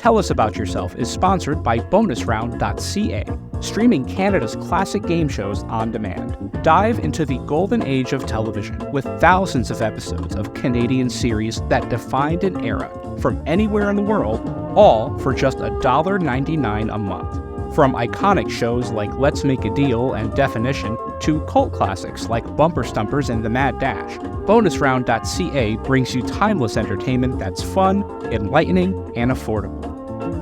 Tell Us About Yourself is sponsored by bonusround.ca, streaming Canada's classic game shows on demand. Dive into the golden age of television with thousands of episodes of Canadian series that defined an era from anywhere in the world, all for just $1.99 a month. From iconic shows like Let's Make a Deal and Definition to cult classics like Bumper Stumpers and The Mad Dash, bonusround.ca brings you timeless entertainment that's fun, enlightening, and affordable.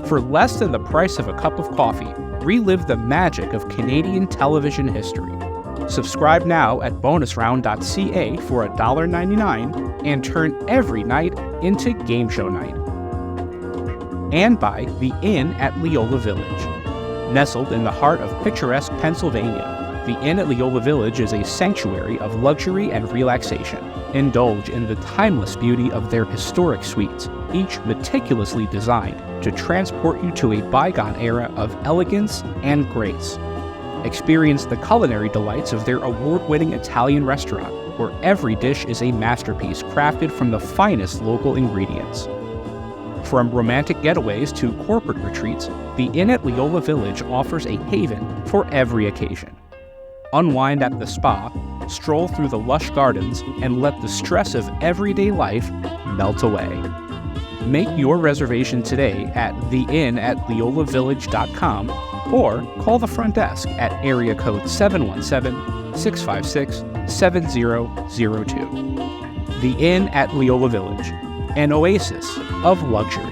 For less than the price of a cup of coffee, relive the magic of Canadian television history. Subscribe now at bonusround.ca for $1.99 and turn every night into game show night. And by The Inn at Leola Village. Nestled in the heart of picturesque Pennsylvania, the Inn at Leola Village is a sanctuary of luxury and relaxation. Indulge in the timeless beauty of their historic suites, each meticulously designed to transport you to a bygone era of elegance and grace. Experience the culinary delights of their award-winning Italian restaurant, where every dish is a masterpiece crafted from the finest local ingredients. From romantic getaways to corporate retreats, the Inn at Leola Village offers a haven for every occasion. Unwind at the spa, stroll through the lush gardens, and let the stress of everyday life melt away. Make your reservation today at theinnatleolavillage.com or call the front desk at area code 717-656-7002. The Inn at Leola Village, an oasis of luxury.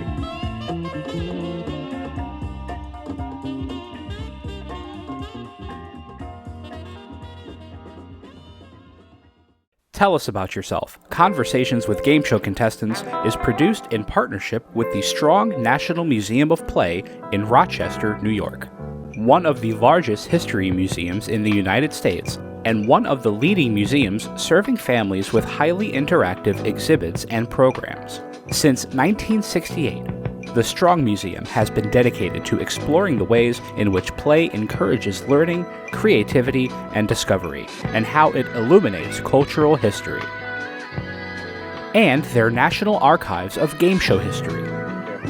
Tell Us About Yourself, Conversations with Game Show Contestants is produced in partnership with the Strong National Museum of Play in Rochester, New York, one of the largest history museums in the United States, and one of the leading museums serving families with highly interactive exhibits and programs. Since 1968, the Strong Museum has been dedicated to exploring the ways in which play encourages learning, creativity, and discovery, and how it illuminates cultural history. And their National Archives of Game Show History.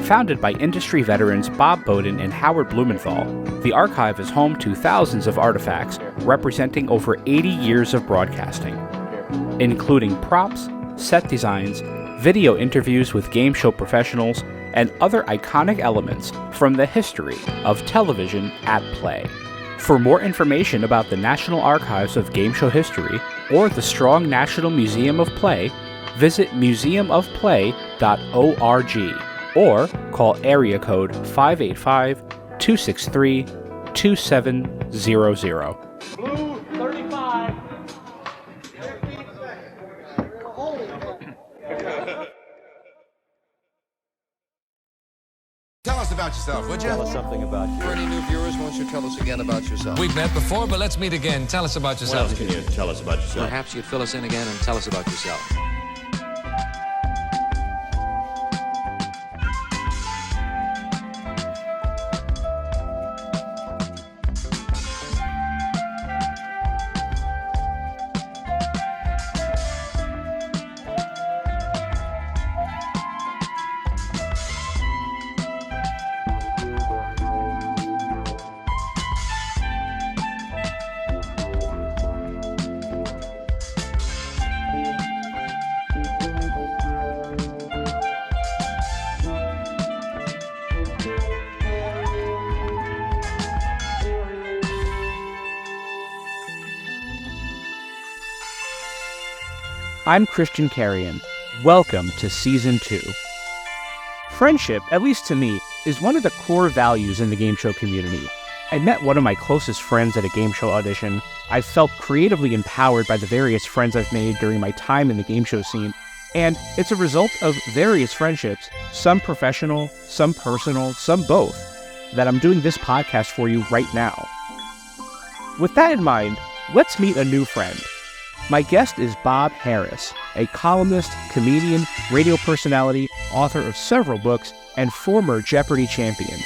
Founded by industry veterans Bob Bowden and Howard Blumenthal, the archive is home to thousands of artifacts representing over 80 years of broadcasting, including props, set designs, video interviews with game show professionals, and other iconic elements from the history of television at play. For more information about the National Archives of Game Show History or the Strong National Museum of Play, visit museumofplay.org or call area code 585-263-2700. Blue 35. Tell us about yourself, would you? Tell us something about you. For any new viewers, why don't you tell us again about yourself? We've met before, but let's meet again. Tell us about yourself. What else can you tell us about yourself? Perhaps you'd fill us in again and tell us about yourself. I'm Christian Carrion. Welcome to Season 2. Friendship, at least to me, is one of the core values in the game show community. I met one of my closest friends at a game show audition. I've felt creatively empowered by the various friends I've made during my time in the game show scene, and it's a result of various friendships, some professional, some personal, some both, that I'm doing this podcast for you right now. With that in mind, let's meet a new friend. My guest is Bob Harris, a columnist, comedian, radio personality, author of several books, and former Jeopardy champion.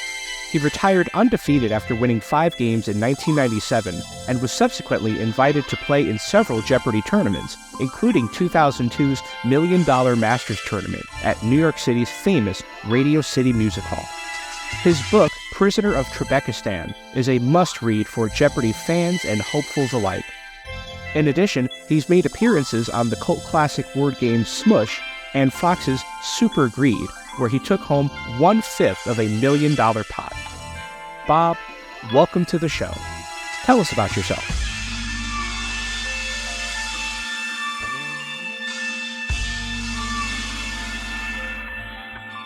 He retired undefeated after winning 5 games in 1997 and was subsequently invited to play in several Jeopardy tournaments, including 2002's $1 Million Masters Tournament at New York City's famous Radio City Music Hall. His book, Prisoner of Trebekistan, is a must-read for Jeopardy fans and hopefuls alike. In addition, he's made appearances on the cult classic word game Smush and Fox's Super Greed, where he took home 1/5 of $1 million pot. Bob, welcome to the show. Tell us about yourself.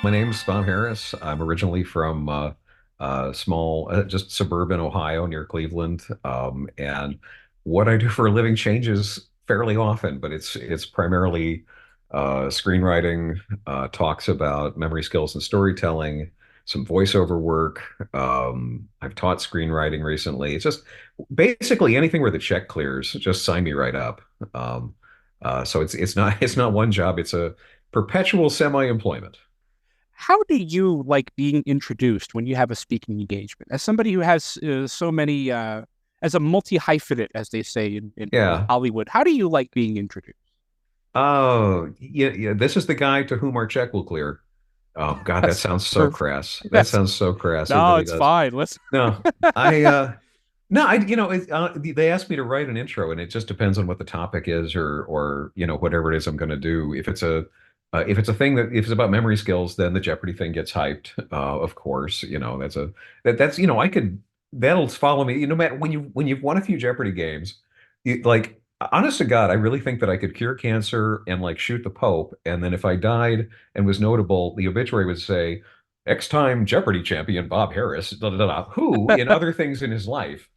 My name is Bob Harris. I'm originally from small, just suburban Ohio near Cleveland. And what I do for a living changes fairly often, but it's primarily screenwriting, talks about memory skills and storytelling, some voiceover work. I've taught screenwriting recently. It's just basically anything where the check clears, just sign me right up. So it's not one job. It's a perpetual semi-employment. How do you like being introduced when you have a speaking engagement? As somebody who has so many, as a multi-hyphenate, as they say in Yeah. Hollywood, how do you like being introduced? Oh, yeah, yeah. This is the guy to whom our check will clear. Oh God, that That's sounds so perfect. crass. That That's, sounds so crass. It no, really it's does. fine. Let's. No, I no, they asked me to write an intro, and it just depends on what the topic is, or whatever it is I'm going to do. If it's a thing if it's about memory skills, then the Jeopardy thing gets hyped. Of course, that's I could that'll follow me. No matter when you've won a few Jeopardy games, like honest to God, I really think that I could cure cancer and like shoot the Pope, and then if I died and was notable, the obituary would say, "X-time Jeopardy champion Bob Harris, da, da, da, da, who in other things in his life."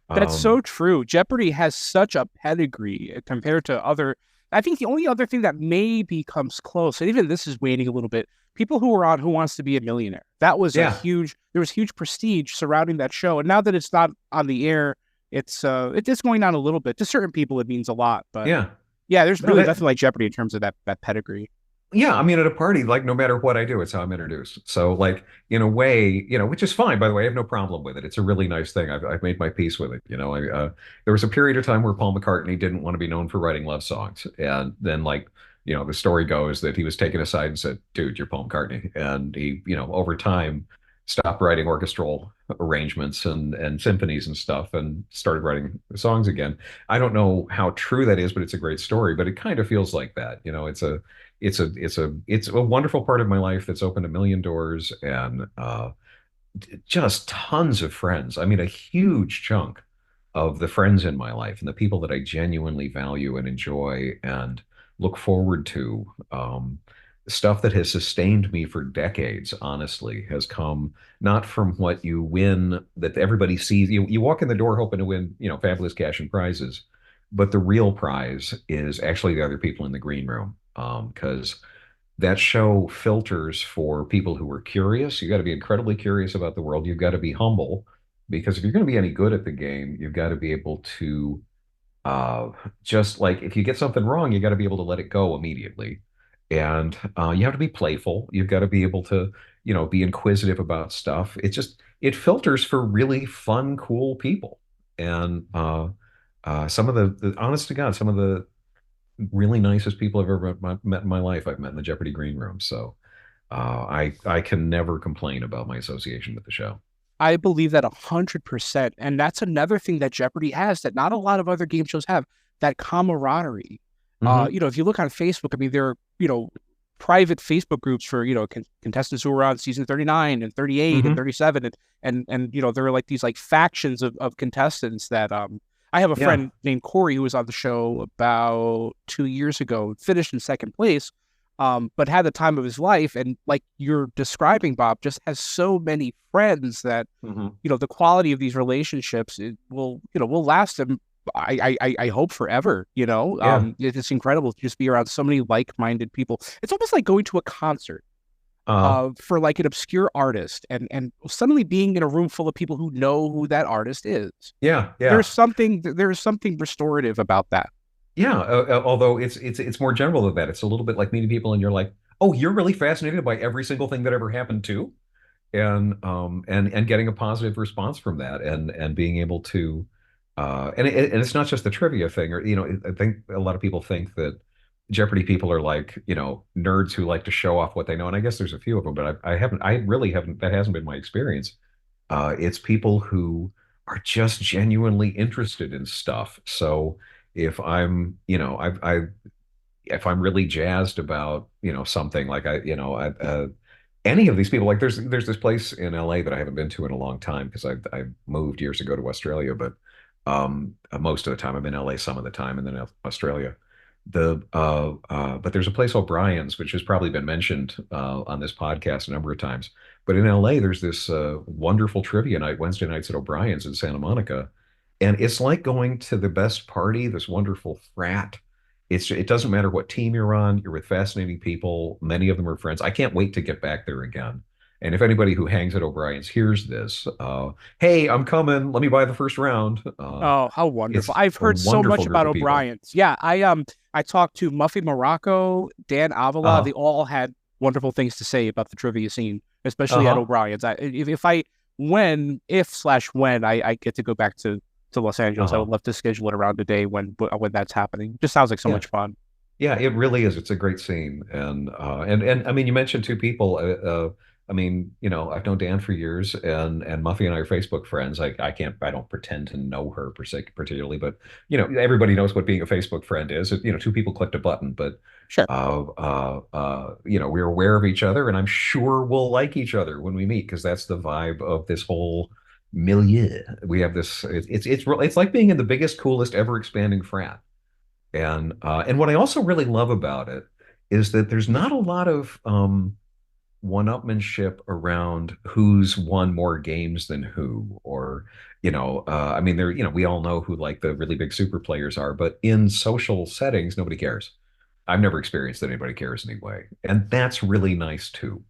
That's so Um, true. Jeopardy has such a pedigree compared to other. I think the only other thing that maybe comes close, and even this is waning a little bit, people who were on Who Wants to Be a Millionaire. That was yeah, there was huge prestige surrounding that show. And now that it's not on the air, it is going down a little bit. To certain people, it means a lot. But yeah. yeah, there's No, really nothing like Jeopardy in terms of that pedigree. yeah, I mean, at a party, like no matter what I do, it's how I'm introduced. So, like in a way, which is fine. By the way, I have no problem with it. It's a really nice thing. I've made my peace with it. There was a period of time where Paul McCartney didn't want to be known for writing love songs, and then the story goes that he was taken aside and said, "Dude, you're Paul McCartney," and he, over time, stopped writing orchestral arrangements and symphonies and stuff, and started writing songs again. I don't know how true that is, but it's a great story. But it kind of feels like that. It's a wonderful part of my life that's opened a million doors and just tons of friends. I mean, a huge chunk of the friends in my life and the people that I genuinely value and enjoy and look forward to. Stuff that has sustained me for decades, honestly, has come not from what you win that everybody sees. You walk in the door hoping to win, fabulous cash and prizes, but the real prize is actually the other people in the green room. Because that show filters for people who are curious. You got to be incredibly curious about the world. You've got to be humble because if you're going to be any good at the game, you've got to be able to uh, just like if you get something wrong, you got to be able to let it go immediately. And you have to be playful. You've got to be able to, be inquisitive about stuff. It filters for really fun, cool people. And some of honest to God, some of the really nicest people I've ever met in my life, I've met in the Jeopardy green room. So I can never complain about my association with the show. I believe that 100%. And that's another thing that Jeopardy has that not a lot of other game shows have, that camaraderie. Hmm. If you look on Facebook, I mean, there are, private Facebook groups for, contestants who were on season 39 and 38 and Hmm. 37. And there are like these like factions of contestants that, I have a Yeah. friend named Corey who was on the show about 2 years ago, finished in second place, but had the time of his life. And like you're describing, Bob, just has so many friends that, Hmm. the quality of these relationships will last them. I hope forever. Yeah. It's incredible to just be around so many like-minded people. It's almost like going to a concert Uh, for like an obscure artist and suddenly being in a room full of people who know who that artist is. yeah. Yeah. There's something restorative about that. Yeah. Although it's more general than that. It's a little bit like meeting people and you're like, oh, you're really fascinated by every single thing that ever happened too. And getting a positive response from that and being able to and it's not just the trivia thing or I think a lot of people think that Jeopardy people are like, nerds who like to show off what they know. And I guess there's a few of them, but I really haven't, that hasn't been my experience. It's people who are just genuinely interested in stuff. So if I'm, if I'm really jazzed about, something like any of these people, like there's this place in LA that I haven't been to in a long time because I moved years ago to Australia, but most of the time I'm in LA, some of the time, and then Australia. But there's a place O'Brien's, which has probably been mentioned on this podcast a number of times. But in LA, there's this wonderful trivia night, Wednesday nights at O'Brien's in Santa Monica, and it's like going to the best party, this wonderful frat. It doesn't matter what team you're on, you're with fascinating people. Many of them are friends. I can't wait to get back there again. And if anybody who hangs at O'Brien's hears this, hey, I'm coming. Let me buy the first round. Oh, how wonderful. It's I've a heard so much wonderful group about of people. O'Brien's. Yeah, I talked to Muffy Morocco, Dan Avila. Uh-huh. They all had wonderful things to say about the trivia scene, especially at Uh-huh. O'Brien's. If I get to go back to Los Angeles, I Uh-huh. would love to schedule it around a day when that's happening. Just sounds like so Yeah. much fun. Yeah, it really is. It's a great scene, and I mean, you mentioned two people. I mean, I've known Dan for years, and Muffy and I are Facebook friends. I don't pretend to know her per se particularly, but everybody knows what being a Facebook friend is. Two people clicked a button, but Sure. we're aware of each other, and I'm sure we'll like each other when we meet because that's the vibe of this whole milieu. We have this. It's like being in the biggest, coolest, ever expanding frat. And what I also really love about it is that there's not a lot of one-upmanship around who's won more games than who, or I mean, we all know who like the really big super players are, but in social settings, nobody cares. I've never experienced that anybody cares anyway, and that's really nice too.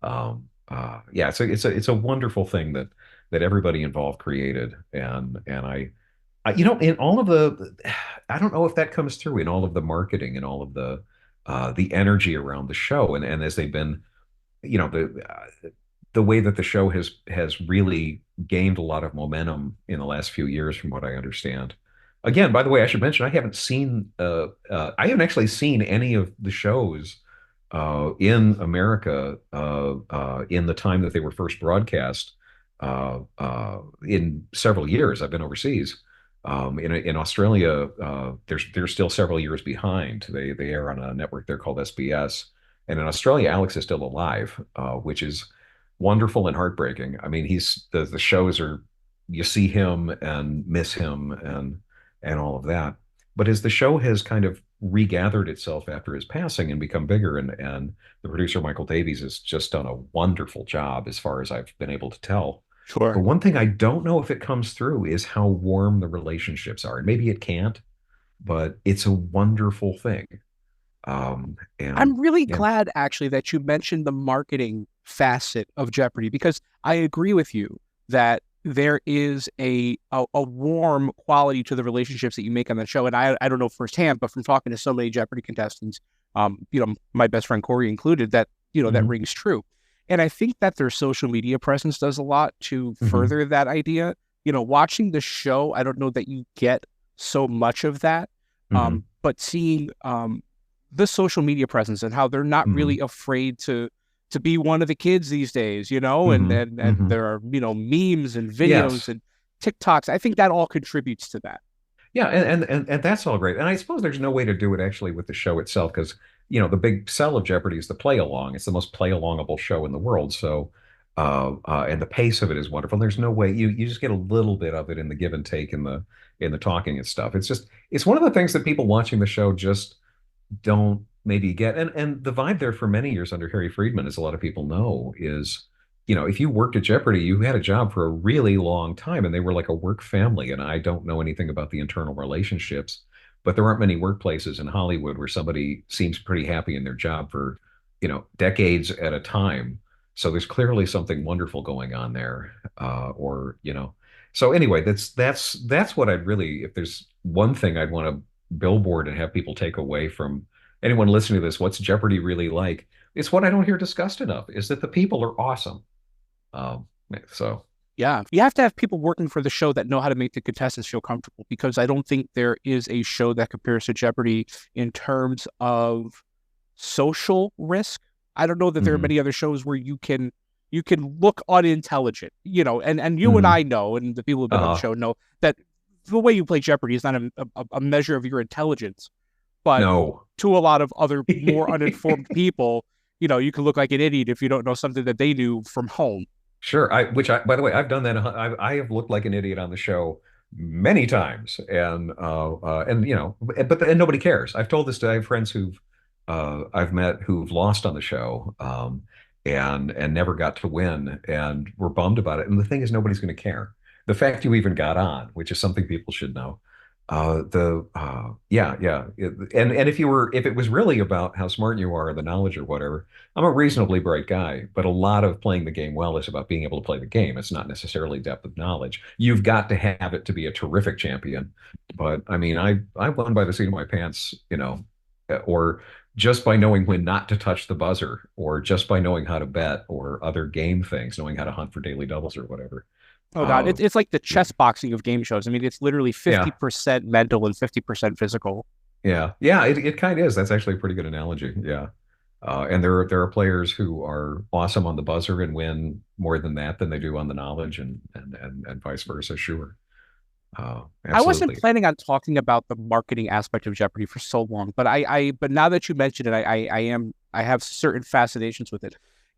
Yeah, it's a wonderful thing that everybody involved created, and in all of I don't know if that comes through in all of the marketing and all of the energy around the show, and as they've been, the way that the show has really gained a lot of momentum in the last few years, from what I understand. Again, by the way, I should mention I haven't actually seen any of the shows in America in the time that they were first broadcast in several years. I've been overseas. In Australia, they're still several years behind. They air on a network there called SBS, and in Australia, Alex is still alive, which is wonderful and heartbreaking. I mean, the shows are, you see him and miss him and all of that. But as the show has kind of regathered itself after his passing and become bigger, and the producer Michael Davies has just done a wonderful job as far as I've been able to tell. The Sure. one thing I don't know if it comes through is how warm the relationships are. And maybe it can't, but it's a wonderful thing. And I'm really yeah. glad actually that you mentioned the marketing facet of Jeopardy, because I agree with you that there is a warm quality to the relationships that you make on the show. And I don't know firsthand, but from talking to so many Jeopardy contestants, my best friend Corey included, that that Mhm. rings true. And I think that their social media presence does a lot to Mhm. further that idea. Watching the show, I don't know that you get so much of that, Mhm. but seeing the social media presence and how they're not Mhm. really afraid to be one of the kids these days, and Mhm. and Mhm. there are memes and videos Yes. and TikToks. I think that all contributes to that. Yeah, and that's all great. And I suppose there's no way to do it actually with the show itself because the big sell of Jeopardy is the play along. It's the most play alongable show in the world. So and the pace of it is wonderful. There's no way you just get a little bit of it in the give and take in the talking and stuff. It's one of the things that people watching the show just don't maybe get. And the vibe there for many years under Harry Friedman, as a lot of people know, is if you worked at Jeopardy, you had a job for a really long time, and they were like a work family. And I don't know anything about the internal relationships, but there aren't many workplaces in Hollywood where somebody seems pretty happy in their job for decades at a time. So there's clearly something wonderful going on there. So anyway, that's what I'd really, if there's one thing I'd want to billboard and have people take away from anyone listening to this, what's Jeopardy really like? It's what I don't hear discussed enough, is that the people are awesome. Um, so Yeah, you have to have people working for the show that know how to make the contestants feel comfortable, because I don't think there is a show that compares to Jeopardy in terms of social risk. I don't know that there are Hmm. many other shows where you can look unintelligent, and you and Hmm. I know, and the people who've been on the Uh, show know that the way you play Jeopardy is not a measure of your intelligence, but no. to a lot of other more uninformed people, you can look like an idiot if you don't know something that they knew from home. Sure. By the way, I've done that. I have looked like an idiot on the show many times, and and nobody cares. I've told this to I have friends I've met who've lost on the show, and never got to win, and were bummed about it. And the thing is, nobody's going to care. The fact you even got on, which is something people should know. The Yeah, yeah. And if it was really about how smart you are, the knowledge or whatever, I'm a reasonably bright guy, but a lot of playing the game well is about being able to play the game. It's not necessarily depth of knowledge. You've got to have it to be a terrific champion. But I mean, I won by the seat of my pants, or just by knowing when not to touch the buzzer, or just by knowing how to bet, or other game things, knowing how to hunt for daily doubles or whatever. Oh God, Uh, it's like the chess boxing of game shows. I mean, it's literally yeah, 50% mental and 50% physical. yeah, yeah. It kind of is. That's actually a pretty good analogy. Yeah. And there are players who are awesome on the buzzer and win more than that than they do on the knowledge, and vice versa. Sure, I wasn't absolutely. planning on talking about the marketing aspect of Jeopardy for so long, but now that you mentioned it, I have certain fascinations with it.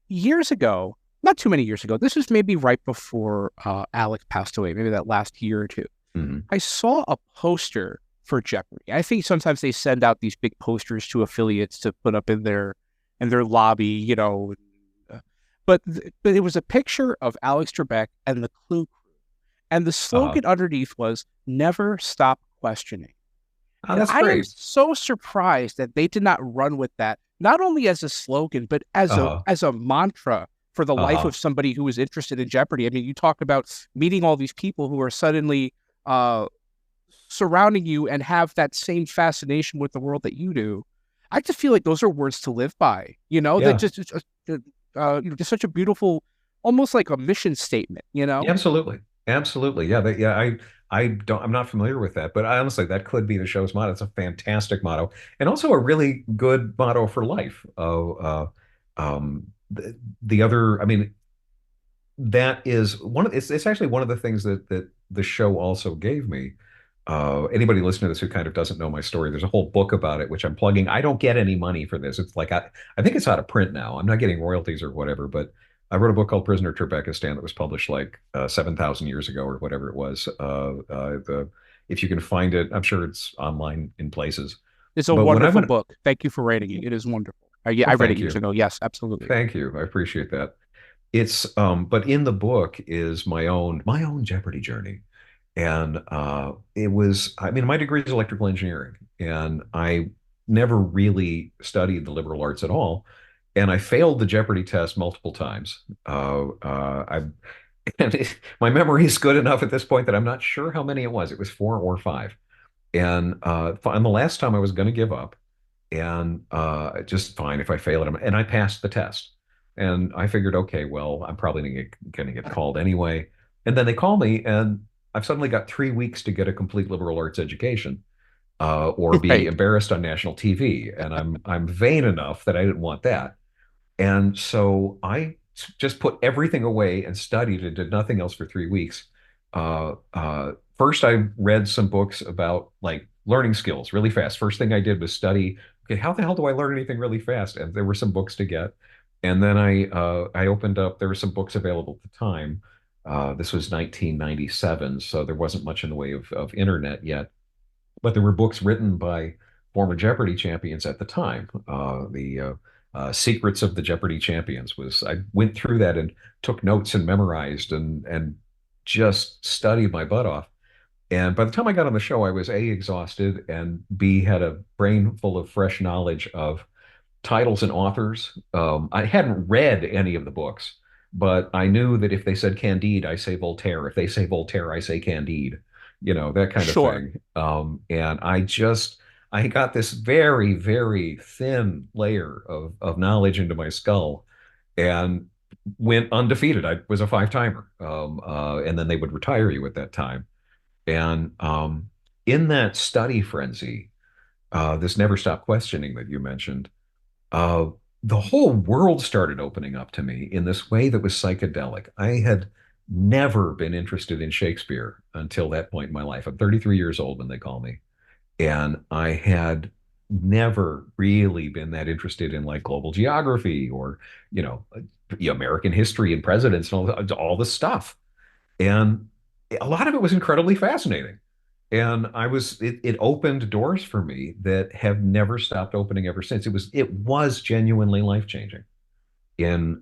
Years ago, not too many years ago, this was maybe right before Alex passed away, maybe that last year or two. Hmm. I saw a poster for Jeopardy. I think sometimes they send out these big posters to affiliates to put up in their lobby, but it was a picture of Alex Trebek and the Clue Crew, and the Uh, slogan underneath was "Never stop questioning." oh, And that's I am great. so surprised that they did not run with that, not only as a slogan, but as a Uh, as a mantra for the life uh, of somebody who is interested in Jeopardy. I mean, you talk about meeting all these people who are suddenly uh, surrounding you and have that same fascination with the world that you do. I just feel like those are words to live by. That yeah, just such a beautiful, almost like a mission statement. absolutely, absolutely. Yeah, I'm not familiar with that, but honestly, that could be the show's motto. It's a fantastic motto, and also a really good motto for life. The other, I mean, that is it's actually one of the things that the show also gave me. Anybody listening to this who kind of doesn't know my story, there's a whole book about it, which I'm plugging. I don't get any money for this. It's like I think it's out of print now. I'm not getting royalties or whatever, but I wrote a book called Prisoner of Trebekistan that was published like 7,000 years ago or whatever it was. If you can find it, I'm sure it's online in places. It's a But when I wonderful went, book. Thank you for writing it. It is wonderful. Yeah, I well, read it thank years you. ago. Yes, absolutely. Thank you. I appreciate that. But in the book is my own Jeopardy journey. And it was, I mean, my degree is electrical engineering, and I never really studied the liberal arts at all. And I failed the Jeopardy test multiple times. My memory is good enough at this point that I'm not sure how many it was. It was four or five. And on the last time I was going to give up, and just fine if I fail it. And I passed the test. And I figured, okay, well, I'm probably going to get called anyway. And then they call me, and I've suddenly got 3 weeks to get a complete liberal arts education, or be Right. embarrassed on national TV. And I'm vain enough that I didn't want that. And so I just put everything away and studied and did nothing else for 3 weeks. First, I read some books about like learning skills really fast. First thing I did was study, okay, how the hell do I learn anything really fast? And there were some books to get. And then I opened up, there were some books available at the time. This was 1997, so there wasn't much in the way of internet yet, but there were books written by former Jeopardy champions at the time. The Secrets of the Jeopardy Champions was I went through that and took notes and memorized and just studied my butt off. And by the time I got on the show, I was A, exhausted, and B, had a brain full of fresh knowledge of titles and authors. I hadn't read any of the books, but I knew that if they said Candide, I say Voltaire. If they say Voltaire, I say Candide, that kind of Sure. thing. And I got this very, very thin layer of knowledge into my skull. And went undefeated. I was a five-timer. And then they would retire you at that time. And in that study frenzy, this never stop questioning that you mentioned, uh, the whole world started opening up to me in this way that was psychedelic. I had never been interested in Shakespeare until that point in my life. I'm 33 years old when they call me. And I had never really been that interested in like global geography or, you know, American history and presidents and all this stuff. And a lot of it was incredibly fascinating. And it opened doors for me that have never stopped opening ever since. It was genuinely life-changing in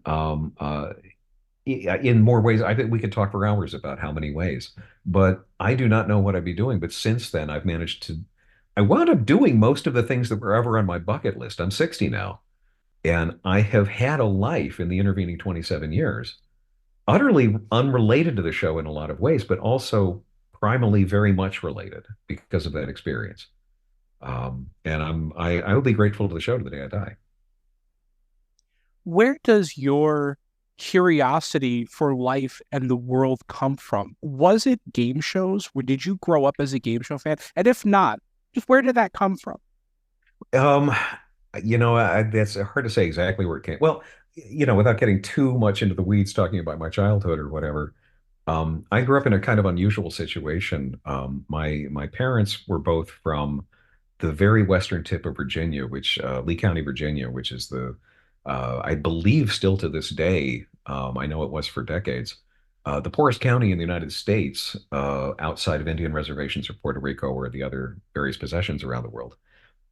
in more ways. I think we could talk for hours about how many ways, but I do not know what I'd be doing. But since then, I wound up doing most of the things that were ever on my bucket list. I'm 60 now, and I have had a life in the intervening 27 years utterly unrelated to the show in a lot of ways, but also primally very much related because of that experience. And I will be grateful to the show to the day I die. Where does your curiosity for life and the world come from? Was it game shows? Or did you grow up as a game show fan? And if not, just where did that come from? Um, that's hard to say exactly where it came. Well, without getting too much into the weeds, talking about my childhood or whatever. I grew up in a kind of unusual situation. My parents were both from the very western tip of Virginia, which Lee County, Virginia, which is I believe still to this day, I know it was for decades, the poorest county in the United States, outside of Indian reservations or Puerto Rico or the other various possessions around the world.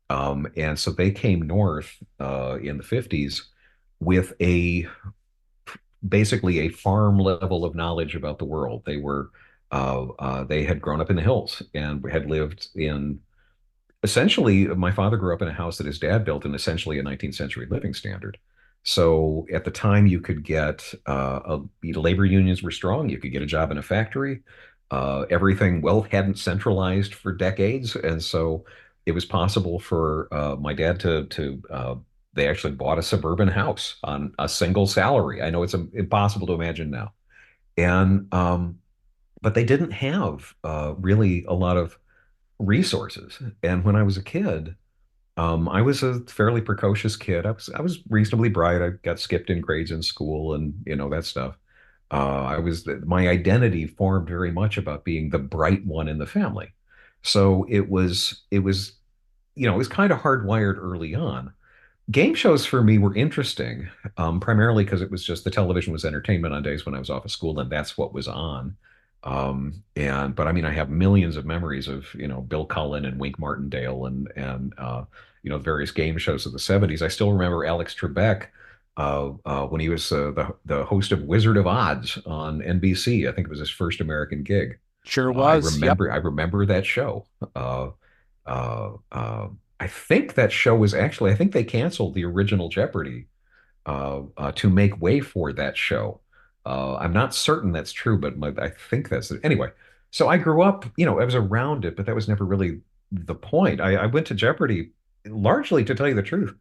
And so they came north in the 50s with basically a farm level of knowledge about the world. They had grown up in the hills and had lived in essentially, my father grew up in a house that his dad built in essentially a 19th century living standard. So at the time, you could get labor unions were strong. You could get a job in a factory. Everything wealth hadn't centralized for decades, and so it was possible for my dad to they actually bought a suburban house on a single salary. I know it's impossible to imagine now, and but they didn't have really a lot of resources. And when I was a kid, I was a fairly precocious kid. I was reasonably bright. I got skipped in grades in school and that stuff. My identity formed very much about being the bright one in the family. So it was kind of hardwired early on. Game shows for me were interesting, primarily because it was just the television was entertainment on days when I was off of school, and that's what was on. But I mean, I have millions of memories of Bill Cullen and Wink Martindale and various game shows of the '70s. I still remember Alex Trebek when he was the host of Wizard of Odds on NBC. I think it was his first American gig. Sure I was. Yep. remember I remember that show. I think that show was actually, I think they canceled the original Jeopardy to make way for that show. I'm not certain that's true, but I think that's it. Anyway. So I grew up, I was around it, but that was never really the point. I went to Jeopardy largely to tell you the truth.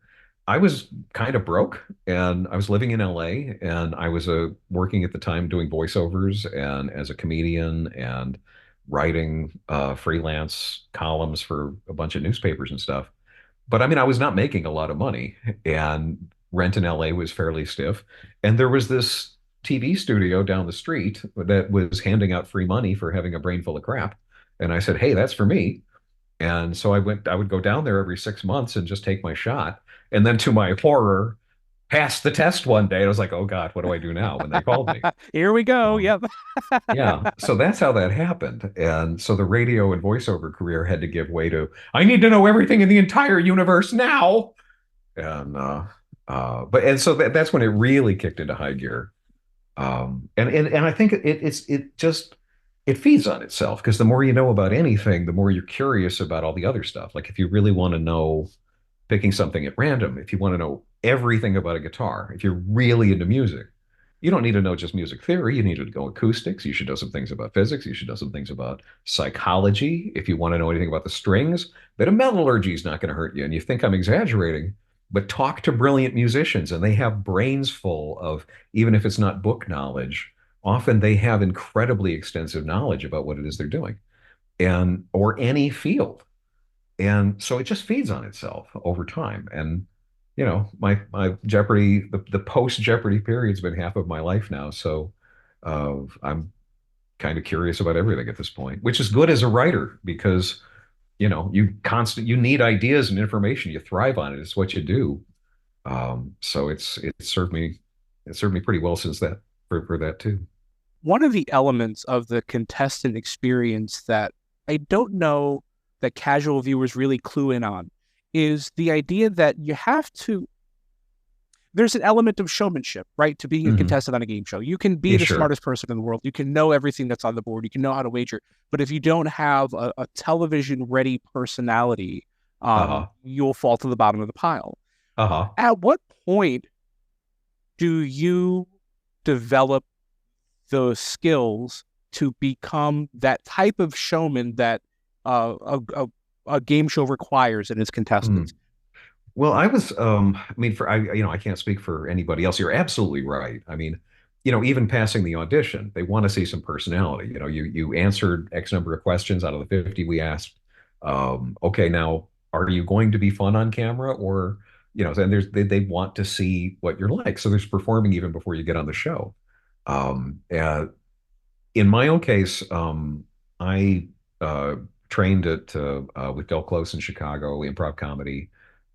I was kind of broke and I was living in LA and I was working at the time doing voiceovers and as a comedian and writing freelance columns for a bunch of newspapers and stuff. But I mean, I was not making a lot of money, and rent in LA was fairly stiff. And there was this TV studio down the street that was handing out free money for having a brain full of crap. And I said, "Hey, that's for me." And so I would go down there every 6 months and just take my shot. And then to my horror, passed the test one day. And I was like, "Oh God, what do I do now?" When they called me. Here we go. Um, Yep. yeah, so that's how that happened. And so the radio and voiceover career had to give way to, I need to know everything in the entire universe now. And and so that's when it really kicked into high gear. And I think it feeds on itself because the more you know about anything, the more you're curious about all the other stuff. Like if you really want to know, picking something at random, if you want to know everything about a guitar, if you're really into music, you don't need to know just music theory. You need to know acoustics. You should know some things about physics. You should know some things about psychology. If you want to know anything about the strings, bit of metallurgy is not going to hurt you. And you think I'm exaggerating, but talk to brilliant musicians, and they have brains full of, even if it's not book knowledge, often they have incredibly extensive knowledge about what it is they're doing, and or any field. And so it just feeds on itself over time. And my Jeopardy, the post Jeopardy period's been half of my life now. So I'm kind of curious about everything at this point, which is good as a writer because you need ideas and information. You thrive on it. It's what you do. So it served me pretty well since that for that too. One of the elements of the contestant experience that I don't know that casual viewers really clue in on is the idea that there's an element of showmanship, right? To being a contestant on a game show. You can be Yeah, the sure. smartest person in the world. You can know everything that's on the board. You can know how to wager. But if you don't have a television ready personality, Uh-huh. you'll fall to the bottom of the pile. Uh-huh. At what point do you develop those skills to become that type of showman that a game show requires in its contestants? Well, I mean, I can't speak for anybody else. You're absolutely right. I mean, even passing the audition, they want to see some personality. You answered X number of questions out of the 50 we asked. Okay, now, are you going to be fun on camera, or, then they want to see what you're like. So there's performing even before you get on the show. And in my own case, I trained with Del Close in Chicago, improv comedy.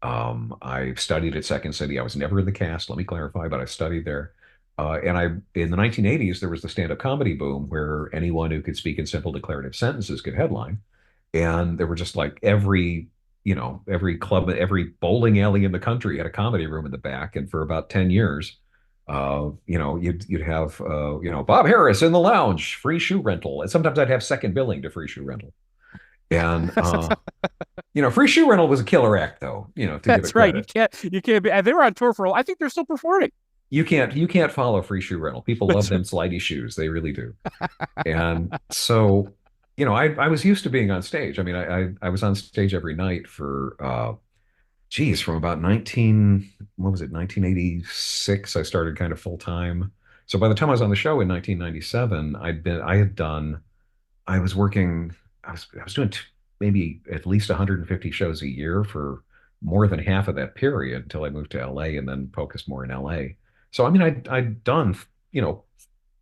I studied at Second City. I was never in the cast, let me clarify, but I studied there. In the 1980s, there was the stand-up comedy boom where anyone who could speak in simple declarative sentences could headline. And there were just like every club, every bowling alley in the country had a comedy room in the back. And for about 10 years, you'd have Bob Harris in the lounge, free shoe rental. And sometimes I'd have second billing to free shoe rental. And free shoe rental was a killer act, though, to give That's it right. credit. You can't be. And they were on tour I think they're still performing. You can't follow free shoe rental. People love them slidey shoes. They really do. And so, I was used to being on stage. I mean, I was on stage every night for from about what was it, 1986, I started kind of full time. So by the time I was on the show in 1997, I was working, I was doing maybe at least 150 shows a year for more than half of that period until I moved to LA and then focused more in LA. So, I mean, I'd done, you know,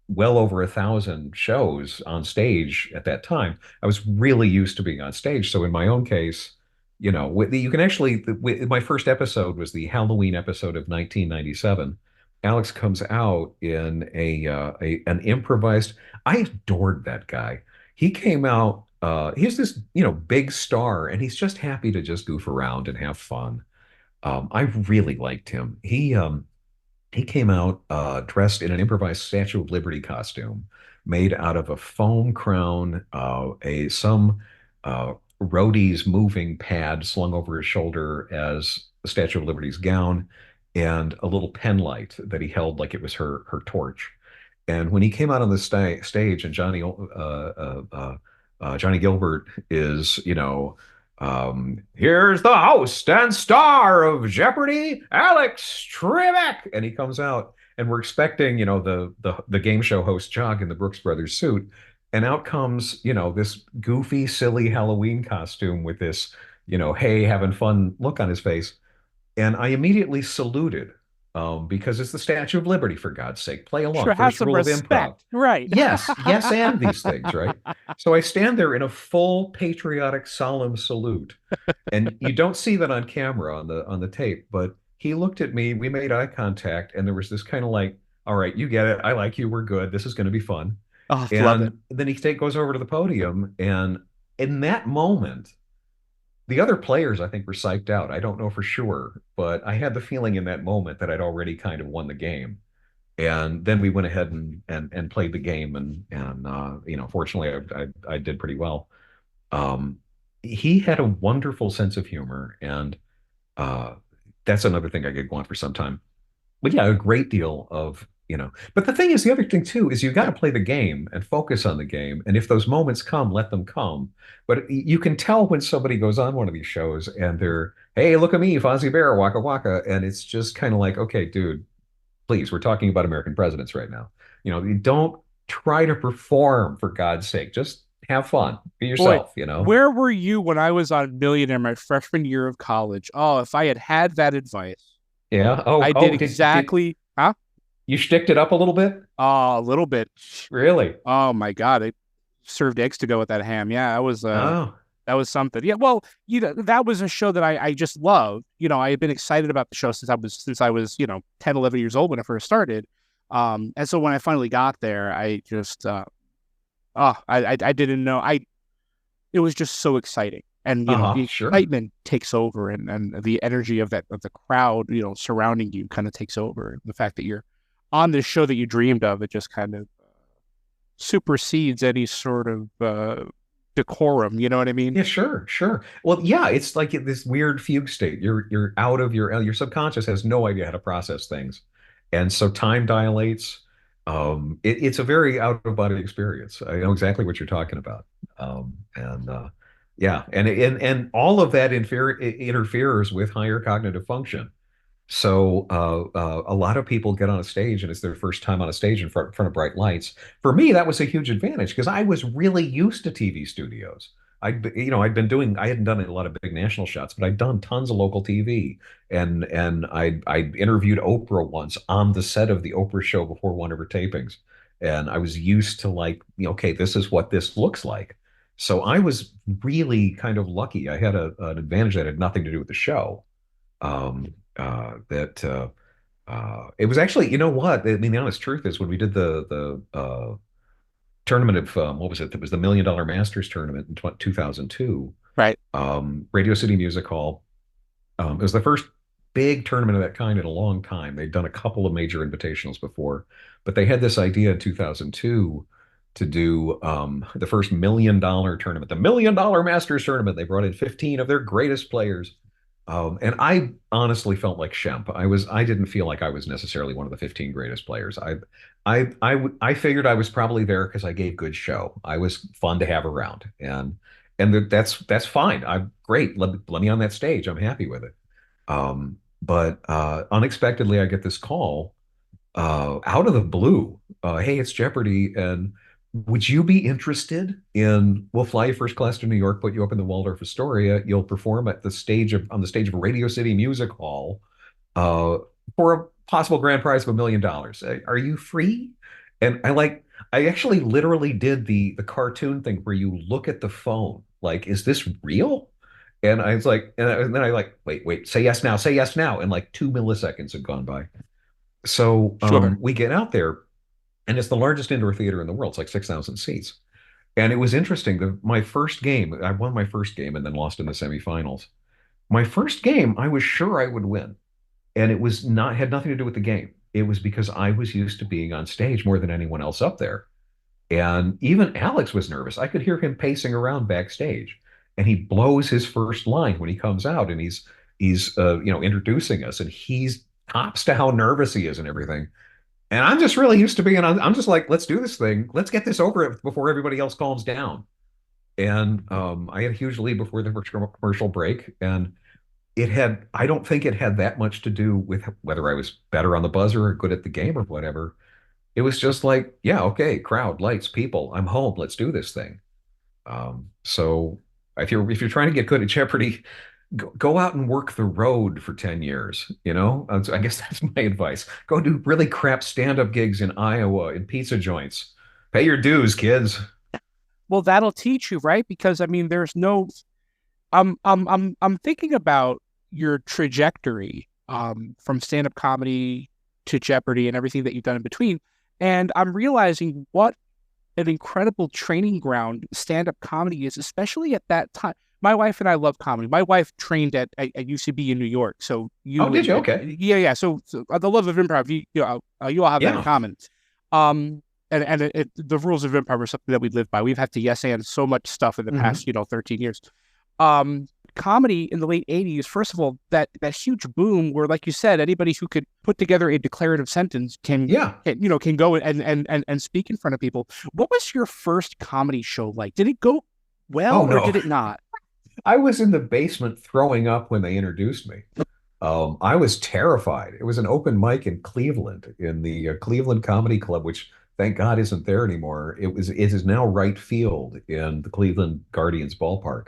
well over 1,000 shows on stage at that time. I was really used to being on stage. So in my own case, you can actually, my first episode was the Halloween episode of 1997. Alex comes out in an improvised. I adored that guy. He came out. He's this big star, and he's just happy to just goof around and have fun. I really liked him. He came out dressed in an improvised Statue of Liberty costume made out of a foam crown, some roadie's moving pad slung over his shoulder as the Statue of Liberty's gown, and a little pen light that he held like it was her torch. And when he came out on the stage, and Johnny Gilbert is, here's the host and star of Jeopardy, Alex Trebek, and he comes out, and we're expecting, the game show host Chuck in the Brooks Brothers suit, and out comes, this goofy, silly Halloween costume with this, hey, having fun look on his face, and I immediately saluted. Because it's the Statue of Liberty, for God's sake. Play along. Sure, have First some rule of improv. respect. Right. Yes, yes, and these things, right? So I stand there in a full patriotic, solemn salute, and you don't see that on camera on the tape. But he looked at me. We made eye contact, and there was this kind of like, "All right, you get it. I like you. We're good. This is going to be fun." Oh, love it. And then he goes over to the podium, and in that moment, the other players, I think, were psyched out. I don't know for sure, but I had the feeling in that moment that I'd already kind of won the game. And then we went ahead and played the game, and fortunately, I did pretty well. He had a wonderful sense of humor, and uh, that's another thing I could go on for some time. But yeah, a great deal of. But the thing is, the other thing too is you got to play the game and focus on the game. And if those moments come, let them come. But you can tell when somebody goes on one of these shows and they're hey, look at me, Fozzie Bear, Waka Waka. And it's just kind of like, okay, dude, please, we're talking about American presidents right now. You don't try to perform for God's sake. Just have fun. Be Boy, yourself. where were you when I was on Millionaire my freshman year of college? Oh, if I had had that advice, Yeah. Oh, I did oh, did exactly, huh? you shticked it up a little bit? Oh, a little bit. Really? Oh my God, I served eggs to go with that ham. Yeah, Oh, that was something. Yeah, well, that was a show that I just loved. I had been excited about the show since I was 10, 11 years old when it first started. And so when I finally got there, I just I didn't know. It was just so exciting. And the sure. excitement takes over, and the energy of the crowd, surrounding you kind of takes over. The fact that you're on this show that you dreamed of, it just kind of supersedes any sort of decorum. You know what I mean? Yeah, sure, sure. Well, yeah, it's like this weird fugue state. You're out of your subconscious has no idea how to process things, and so time dilates. It's a very out of body experience. I know exactly what you're talking about. And yeah, and all of that interferes with higher cognitive function. So a lot of people get on a stage and it's their first time on a stage in front of bright lights. For me, that was a huge advantage because I was really used to TV studios. I hadn't done a lot of big national shots, but I'd done tons of local TV, and I interviewed Oprah once on the set of the Oprah show before one of her tapings, and I was used to like, okay, this is what this looks like. So I was really kind of lucky. I had an advantage that had nothing to do with the show. That It was actually, you know what? I mean, the honest truth is when we did the tournament of what was it? It was the $1 Million Masters tournament in 2002. Right. Radio City Music Hall. It was the first big tournament of that kind in a long time. They'd done a couple of major invitationals before, but they had this idea in 2002 to do the first $1 million tournament, the $1 Million Masters tournament. They brought in 15 of their greatest players. And I honestly felt like Shemp. I didn't feel like I was necessarily one of the 15 greatest players. I figured I was probably there because I gave good show. I was fun to have around, and that's fine. I'm great. Let me on that stage. I'm happy with it. But unexpectedly, I get this call out of the blue. Hey, it's Jeopardy, and would you be interested in? We'll fly you first class to New York, put you up in the Waldorf Astoria. You'll perform at on the stage of Radio City Music Hall uh, for a possible grand prize of $1 million. Are you free? And I actually literally did the cartoon thing where you look at the phone, like, is this real? And I was like, and then I like, wait, say yes now, say yes now. And like 2 milliseconds had gone by. So Sure. we get out there, and it's the largest indoor theater in the world. It's like 6,000 seats. And it was interesting. My first game, I won my first game and then lost in the semifinals. My first game, I was sure I would win. And it was not had nothing to do with the game. It was because I was used to being on stage more than anyone else up there. And even Alex was nervous. I could hear him pacing around backstage. And he blows his first line when he comes out and he's introducing us, and he's tops to how nervous he is and everything. And I'm just really used to being on. I'm just like, let's do this thing. Let's get this over before everybody else calms down. And I had a huge lead before the first commercial break, and I don't think it had that much to do with whether I was better on the buzzer or good at the game or whatever. It was just like, yeah, okay, crowd, lights, people, I'm home. Let's do this thing. So if you're trying to get good at Jeopardy, go out and work the road for 10 years, you know? So I guess that's my advice. Go do really crap stand-up gigs in Iowa in pizza joints. Pay your dues, kids. Well, that'll teach you, right? Because I mean, there's no. I'm thinking about your trajectory from stand-up comedy to Jeopardy and everything that you've done in between, and I'm realizing what an incredible training ground stand-up comedy is, especially at that time. My wife and I love comedy. My wife trained at UCB in New York, so Oh, did you? Okay. yeah. So the love of improv, you all have that in Yeah. common. And the rules of improv are something that we live by. We've had to yes and so much stuff in the past 13 years. Comedy in the late 80s, first of all, that huge boom where, like you said, anybody who could put together a declarative sentence can go and speak in front of people. What was your first comedy show like? Did it go well Oh, or no. did it not? I was in the basement throwing up when they introduced me. I was terrified. It was an open mic in Cleveland, in the Cleveland Comedy Club, which thank God isn't there anymore. It is now right field in the Cleveland Guardians ballpark.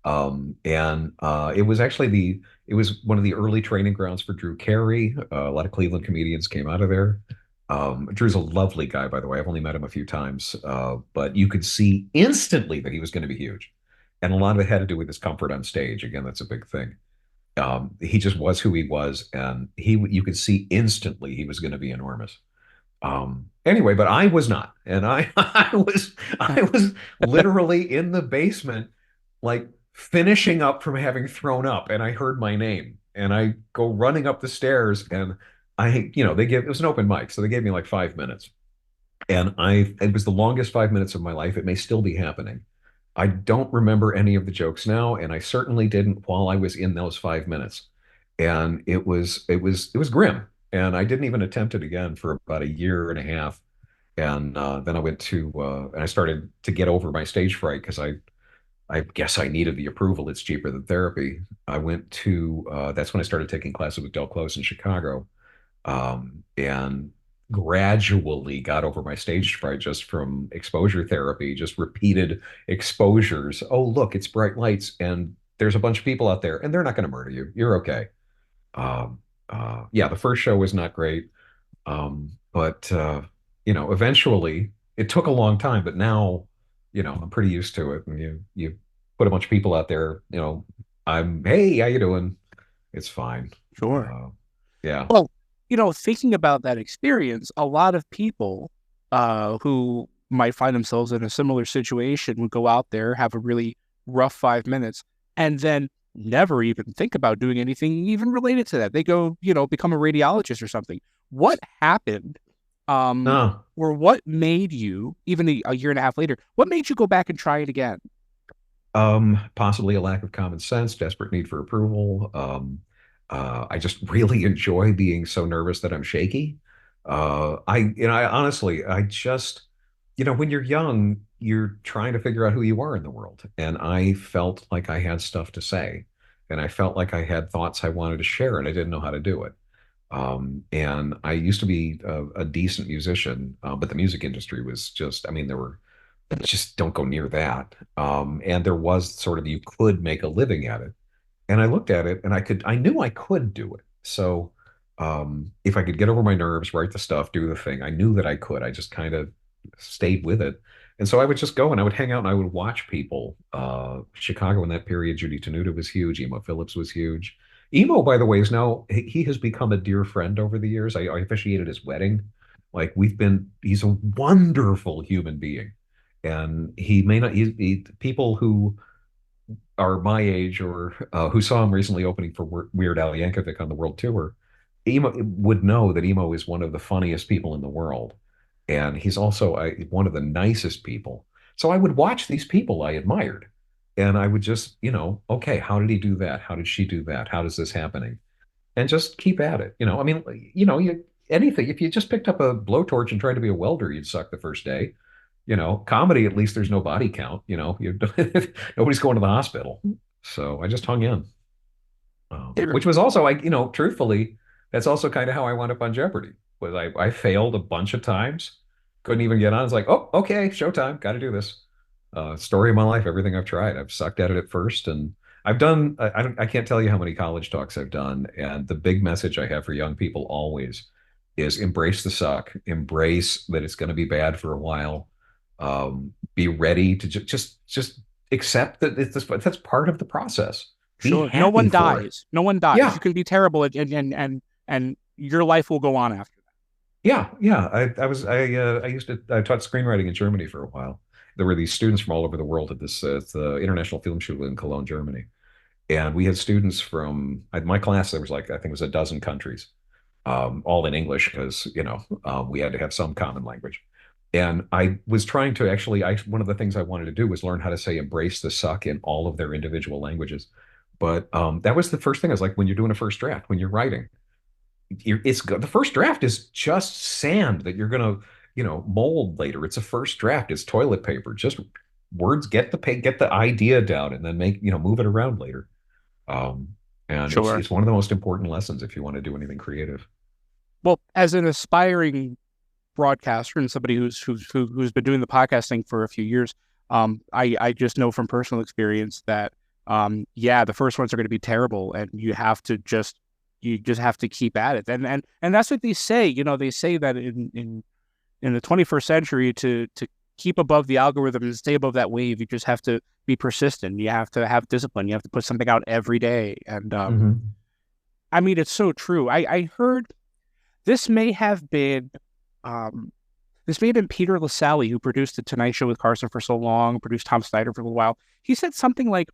And it was actually it was one of the early training grounds for Drew Carey. A lot of Cleveland comedians came out of there. Drew's a lovely guy, by the way. I've only met him a few times, but you could see instantly that he was going to be huge. And a lot of it had to do with his comfort on stage. Again, that's a big thing. He just was who he was, and you could see instantly he was going to be enormous. Anyway, but I was not, and I was literally in the basement, like finishing up from having thrown up, and I heard my name, and I go running up the stairs, and it was an open mic, so they gave me like 5 minutes, and it was the longest 5 minutes of my life. It may still be happening. I don't remember any of the jokes now, and I certainly didn't while I was in those 5 minutes. And it was grim. And I didn't even attempt it again for about a year and a half. And then I went to and I started to get over my stage fright because I guess I needed the approval. It's cheaper than therapy. I went to that's when I started taking classes with Del Close in Chicago, and gradually got over my stage fright just from exposure therapy, just repeated exposures. Oh, look, it's bright lights, and there's a bunch of people out there, and they're not going to murder you. You're okay. Yeah, the first show was not great, but eventually it took a long time, but now, I'm pretty used to it. And you put a bunch of people out there, hey, how you doing? It's fine. Sure. Yeah. Well, thinking about that experience, a lot of people who might find themselves in a similar situation would go out there, have a really rough 5 minutes, and then never even think about doing anything even related to that. They go, become a radiologist or something. What happened? Or what made you, even a year and a half later, what made you go back and try it again? Possibly a lack of common sense, desperate need for approval. I just really enjoy being so nervous that I'm shaky. I honestly, I just, when you're young, you're trying to figure out who you are in the world. And I felt like I had stuff to say, and I felt like I had thoughts I wanted to share, and I didn't know how to do it. And I used to be a decent musician, but the music industry was just, I mean, there were just don't go near that. And there was sort of, you could make a living at it. And I looked at it and I knew I could do it. So if I could get over my nerves, write the stuff, do the thing, I knew that I could. I just kind of stayed with it. And so I would just go and I would hang out and I would watch people. Chicago in that period, Judy Tenuta was huge. Emo Phillips was huge. Emo, by the way, is now, he has become a dear friend over the years. I officiated his wedding. Like he's a wonderful human being. And he may not, people who are my age or who saw him recently opening for Weird Al Yankovic on the world tour, Emo would know that Emo is one of the funniest people in the world. And he's also one of the nicest people. So I would watch these people I admired. And I would just, okay, how did he do that? How did she do that? How is this happening? And just keep at it. I mean, anything, if you just picked up a blowtorch and tried to be a welder, you'd suck the first day. Comedy, at least there's no body count, nobody's going to the hospital. So I just hung in, which was also, truthfully, that's also kind of how I wound up on Jeopardy. Was I failed a bunch of times, couldn't even get on. It's like, oh, okay, showtime, got to do this. Story of my life, everything I've tried. I've sucked at it at first, and I've done, I can't tell you how many college talks I've done. And the big message I have for young people always is embrace the suck, embrace that it's going to be bad for a while. Be ready to just accept that that's part of the process. Sure. No one dies. No one dies. Yeah. You can be terrible and your life will go on after that. Yeah. I taught screenwriting in Germany for a while. There were these students from all over the world at this the International Film Schule in Cologne, Germany. And we had students from my class, there was I think it was a dozen countries, all in English because, we had to have some common language. And I was trying to one of the things I wanted to do was learn how to say embrace the suck in all of their individual languages. But that was the first thing. I was like, when you're doing a first draft, when you're writing, the first draft is just sand that you're going to, mold later. It's a first draft. It's toilet paper. Just words, get the idea down, and then move it around later. And Sure. it's one of the most important lessons if you want to do anything creative. Well, as an aspiring broadcaster and somebody who's been doing the podcasting for a few years, I just know from personal experience that yeah, the first ones are going to be terrible, and you just have to keep at it. And that's what they say. You know, they say that in the 21st century, to keep above the algorithm and stay above that wave, you just have to be persistent. You have to have discipline. You have to put something out every day. And I mean, it's so true. I heard this may have been Peter Lasalle, who produced The Tonight Show with Carson for so long, produced Tom Snyder for a little while. He said something like,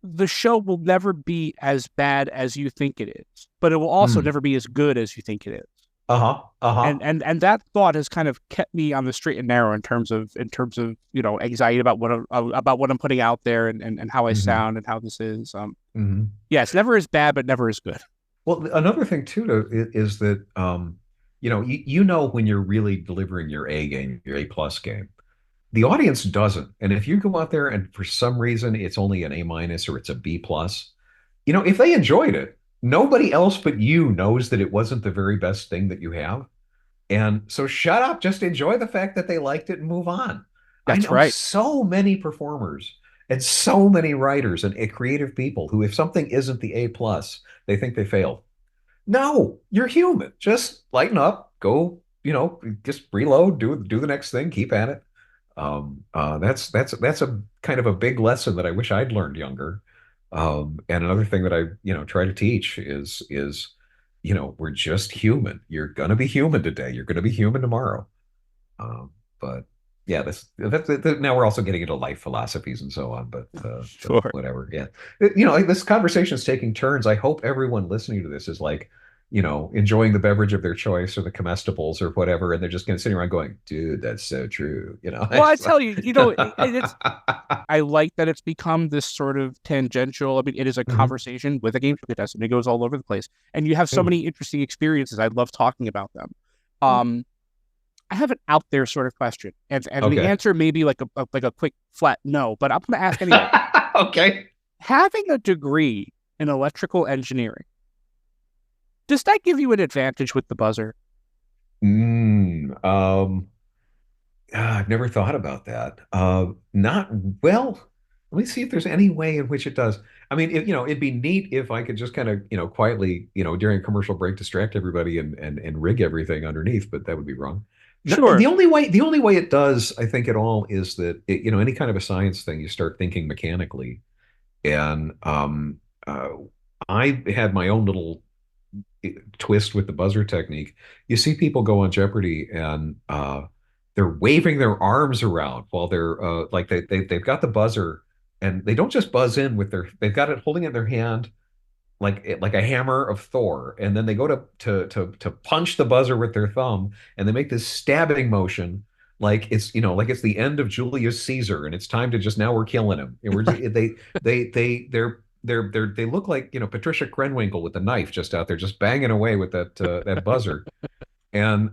the show will never be as bad as you think it is, but it will also never be as good as you think it is. And that thought has kind of kept me on the straight and narrow in terms of anxiety about what I'm putting out there and how I sound and how this is. Yeah, it's never as bad, but never as good. Well, another thing too is that when you're really delivering your A game, your A plus game. The audience doesn't. And if you go out there and for some reason it's only an A minus or it's a B plus, if they enjoyed it, nobody else but you knows that it wasn't the very best thing that you have. And so shut up, just enjoy the fact that they liked it and move on. That's I know right. so many performers and so many writers and creative people who, if something isn't the A plus, they think they failed. No, you're human. Just lighten up, go, just reload, do the next thing, keep at it. That's a kind of a big lesson that I wish I'd learned younger. And another thing that I try to teach is we're just human. You're gonna be human today. You're gonna be human tomorrow. But yeah, now we're also getting into life philosophies and so on. But Sure. whatever. Yeah, like this conversation is taking turns. I hope everyone listening to this is like, enjoying the beverage of their choice or the comestibles or whatever, and they're just going to sit around going, "Dude, that's so true." Well, I tell you, I like that it's become this sort of tangential. I mean, it is a conversation with a game show contestant. It goes all over the place, and you have so many interesting experiences. I love talking about them. I have an out there sort of question, and the answer may be like a quick flat no, but I'm going to ask anyway. Okay. Having a degree in electrical engineering, does that give you an advantage with the buzzer? I've never thought about that. Not well. Let me see if there's any way in which it does. I mean, it'd be neat if I could just kind of, quietly, during a commercial break, distract everybody and rig everything underneath, but that would be wrong. Sure. The only way it does, I think, at all is that any kind of a science thing, you start thinking mechanically, and I had my own little twist with the buzzer technique. You see people go on Jeopardy and they're waving their arms around while they're like they've got the buzzer and they don't just buzz in they've got it holding it in their hand like a hammer of Thor, and then they go to punch the buzzer with their thumb and they make this stabbing motion like it's like it's the end of Julius Caesar and it's time to just, now we're killing him. And we're they look like Patricia Krenwinkel with the knife just out there just banging away with that buzzer. And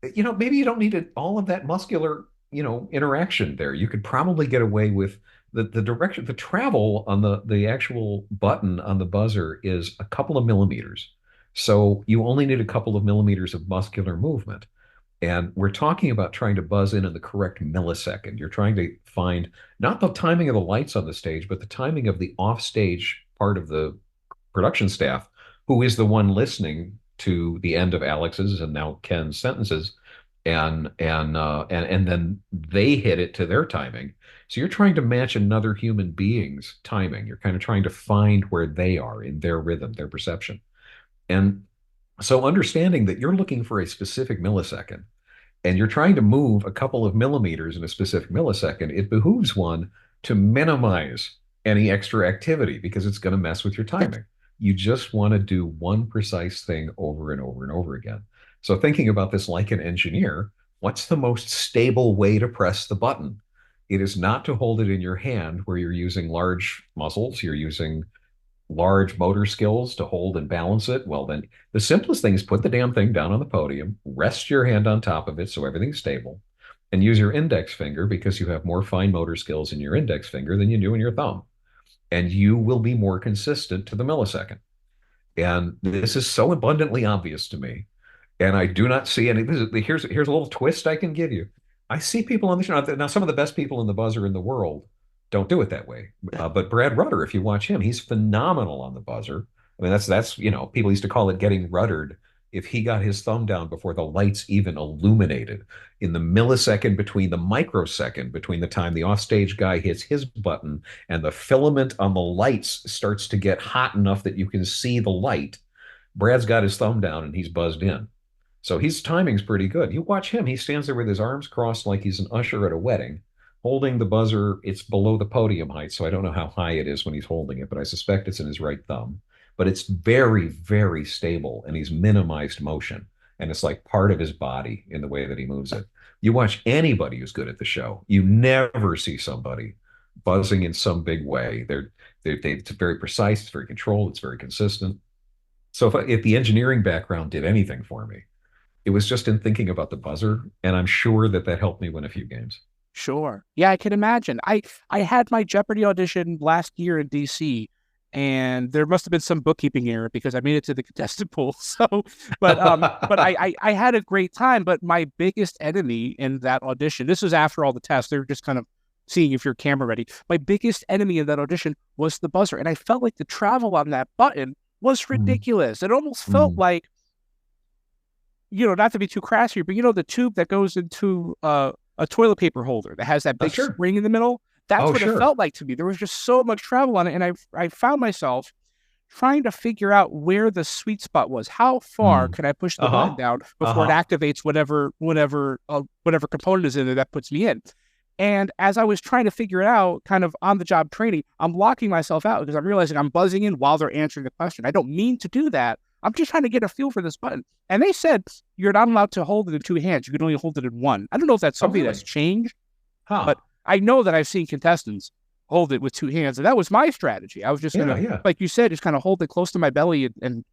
maybe you don't need all of that muscular interaction there. You could probably get away with the direction. The travel on the actual button on the buzzer is a couple of millimeters, so you only need a couple of millimeters of muscular movement. And we're talking about trying to buzz in the correct millisecond. You're trying to find not the timing of the lights on the stage, but the timing of the offstage part of the production staff, who is the one listening to the end of Alex's and now Ken's sentences, and then they hit it to their timing. So you're trying to match another human being's timing. You're kind of trying to find where they are in their rhythm, their perception. And so understanding that you're looking for a specific millisecond and you're trying to move a couple of millimeters in a specific millisecond, it behooves one to minimize any extra activity because it's going to mess with your timing. You just want to do one precise thing over and over and over again. So thinking about this like an engineer, what's the most stable way to press the button? It is not to hold it in your hand where you're using large muscles, you're using large motor skills to hold and balance it. Well, then the simplest thing is put the damn thing down on the podium, rest your hand on top of it so everything's stable, and use your index finger because you have more fine motor skills in your index finger than you do in your thumb. And you will be more consistent to the millisecond. And this is so abundantly obvious to me. And I do not see any. Here's a little twist I can give you. I see people on the show now. Some of the best people in the buzzer in the world don't do it that way. But Brad Rutter, if you watch him, he's phenomenal on the buzzer. I mean, that's people used to call it getting ruddered. If he got his thumb down before the lights even illuminated, in the millisecond between the microsecond between the time the offstage guy hits his button and the filament on the lights starts to get hot enough that you can see the light, Brad's got his thumb down and he's buzzed in. So his timing's pretty good. You watch him, he stands there with his arms crossed like he's an usher at a wedding, holding the buzzer. It's below the podium height, so I don't know how high it is when he's holding it, but I suspect it's in his right thumb. But it's very, very stable, and he's minimized motion. And it's like part of his body in the way that he moves it. You watch anybody who's good at the show, you never see somebody buzzing in some big way. It's very precise, it's very controlled, it's very consistent. So if the engineering background did anything for me, it was just in thinking about the buzzer, and I'm sure that helped me win a few games. Sure. Yeah, I can imagine. I had my Jeopardy audition last year in DC, and there must have been some bookkeeping error because I made it to the contestant pool. So, but I had a great time. But my biggest enemy in that audition, this was after all the tests, they were just kind of seeing if you're camera ready. My biggest enemy in that audition was the buzzer, and I felt like the travel on that button was ridiculous. It almost felt like, not to be too crass here, but the tube that goes into a toilet paper holder that has that big spring in the middle. That's what it felt like to me. There was just so much travel on it, and I found myself trying to figure out where the sweet spot was. How far can I push the button down before it activates whatever component is in there that puts me in? And as I was trying to figure it out, kind of on the job training, I'm locking myself out because I'm realizing I'm buzzing in while they're answering the question. I don't mean to do that. I'm just trying to get a feel for this button. And they said you're not allowed to hold it in two hands. You can only hold it in one. I don't know if that's something that's changed, but I know that I've seen contestants hold it with two hands, and that was my strategy. I was just gonna, like you said, just kind of hold it close to my belly and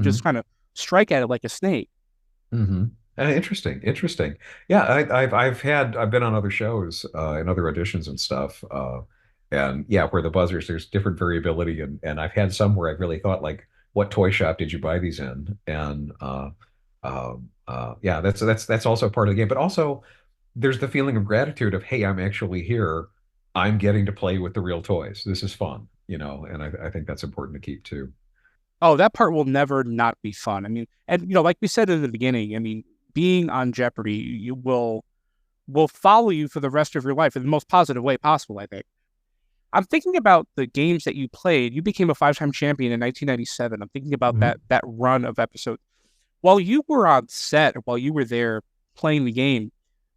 just kind of strike at it like a snake. Interesting. Yeah, I've been on other shows and other auditions and stuff, and yeah, where the buzzers, there's different variability, and I've had some where I really thought like, what toy shop did you buy these in? And yeah, that's also part of the game, but also there's the feeling of gratitude of, hey, I'm actually here. I'm getting to play with the real toys. This is fun, and I think that's important to keep too. Oh, that part will never not be fun. I mean, and like we said in the beginning, I mean, being on Jeopardy, you will follow you for the rest of your life in the most positive way possible, I think. I'm thinking about the games that you played. You became a 5-time champion in 1997. I'm thinking about that run of episodes. While you were on set, while you were there playing the game,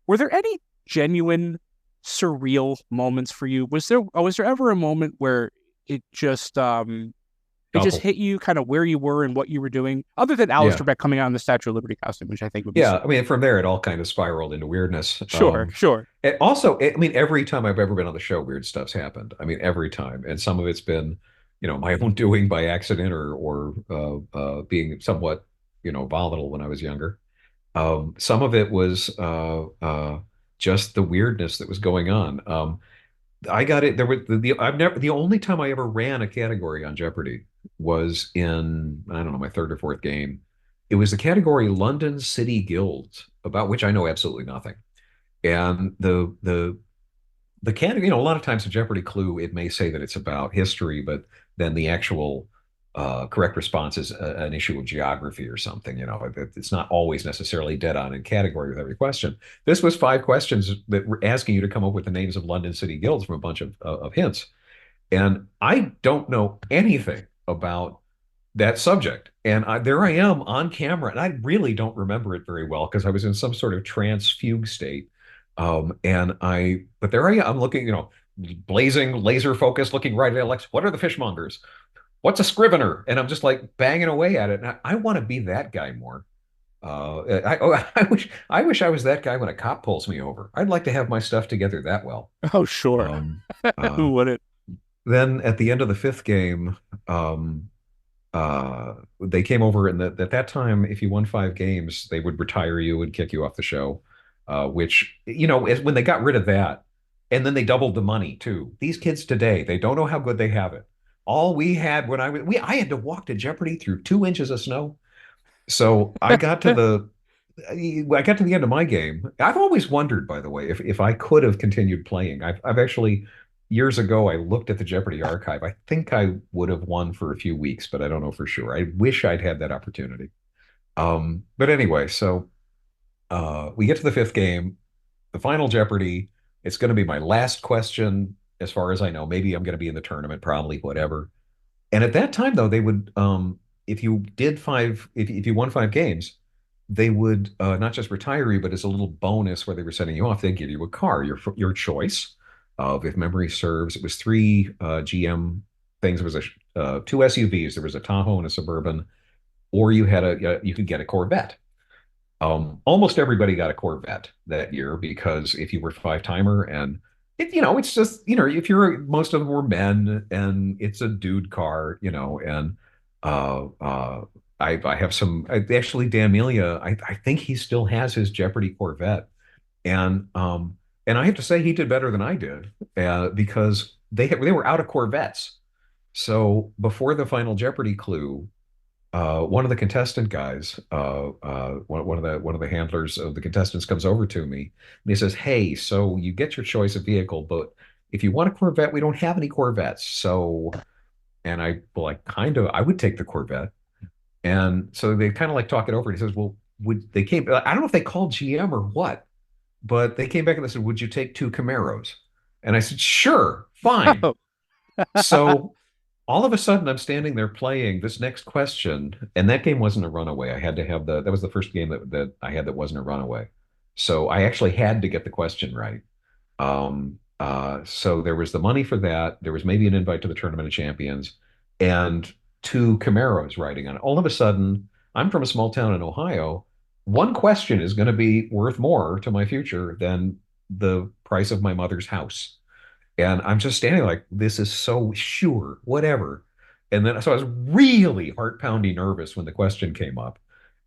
were there any genuine surreal moments for you? Was there ever a moment where it just hit you kind of where you were and what you were doing, other than Alistair Beck coming out in the Statue of Liberty costume, which I think would be I mean, from there it all kind of spiraled into weirdness. Sure. And also, I mean, every time I've ever been on the show, weird stuff's happened. I mean, every time, and some of it's been, my own doing by accident or being somewhat, volatile when I was younger. Some of it was just the weirdness that was going on. I got it. There were the only time I ever ran a category on Jeopardy was in, I don't know, my third or fourth game. It was the category London City Guilds, about which I know absolutely nothing. And the category, a lot of times the Jeopardy clue, it may say that it's about history, but then the actual correct response is an issue of geography or something. It's not always necessarily dead on in category with every question. This was 5 questions that were asking you to come up with the names of London City Guilds from a bunch of hints. And I don't know anything about that subject. And there I am on camera, and I really don't remember it very well because I was in some sort of trance fugue state. But there I am, I'm looking, blazing, laser focus, looking right at Alex. What are the fishmongers? What's a scrivener? And I'm just like banging away at it. And I want to be that guy more. I wish I was that guy when a cop pulls me over. I'd like to have my stuff together that well. Oh, sure. Who wouldn't? Then at the end of the 5th game, they came over, and at that time, if you won 5 games, they would retire you and kick you off the show. which, when they got rid of that, and then they doubled the money too. These kids today, they don't know how good they have it. All we had when I had to walk to Jeopardy through 2 inches of snow. So I got to the end of my game. I've always wondered, by the way, if I could have continued playing. I've actually years ago I looked at the Jeopardy archive. I think I would have won for a few weeks, but I don't know for sure. I wish I'd had that opportunity. But anyway, so we get to the fifth game, the final Jeopardy. It's going to be my last question, as far as I know. Maybe I'm going to be in the tournament, probably, whatever. And at that time, though, they would, if you did if you won 5 games, they would not just retire you, but as a little bonus where they were sending you off, they'd give you a car, your choice of, if memory serves, it was three GM things. It was two SUVs. There was a Tahoe and a Suburban, or you could get a Corvette. Almost everybody got a Corvette that year because if you were five-timer, and it's just, if most of them were men and it's a dude car, and I have actually, Dan Melia, I think he still has his Jeopardy Corvette. And I have to say he did better than I did, because they were out of Corvettes. So before the final Jeopardy clue, one of the contestant guys, one of the handlers of the contestants, comes over to me and he says, "Hey, so you get your choice of vehicle, but if you want a Corvette, we don't have any Corvettes." So, and I would take the Corvette. And so they kind of like talk it over. And he says, "Well, I don't know if they called GM or what, but they came back and they said, 'Would you take 2 Camaros?'" And I said, "Sure, fine." Oh. So all of a sudden, I'm standing there playing this next question, and that game wasn't a runaway. I had to have that was the first game that I had that wasn't a runaway. So I actually had to get the question right. So there was the money for that. There was maybe an invite to the Tournament of Champions, and 2 Camaros riding on it. All of a sudden, I'm from a small town in Ohio. One question is going to be worth more to my future than the price of my mother's house. And I'm just standing like, this is so sure, whatever. And then, so I was really heart-pounding nervous when the question came up.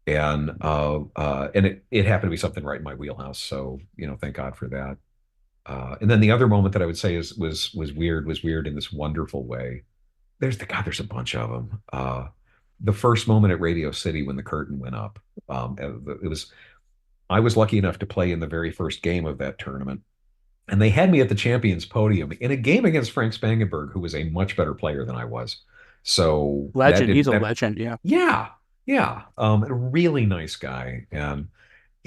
And it happened to be something right in my wheelhouse. So, thank God for that. And then the other moment that I would say was weird in this wonderful way. There's a bunch of them. The first moment at Radio City when the curtain went up, I was lucky enough to play in the very first game of that tournament. And they had me at the champions podium in a game against Frank Spangenberg, who was a much better player than I was. So legend. He's a legend. Yeah. Yeah. Yeah. A really nice guy. And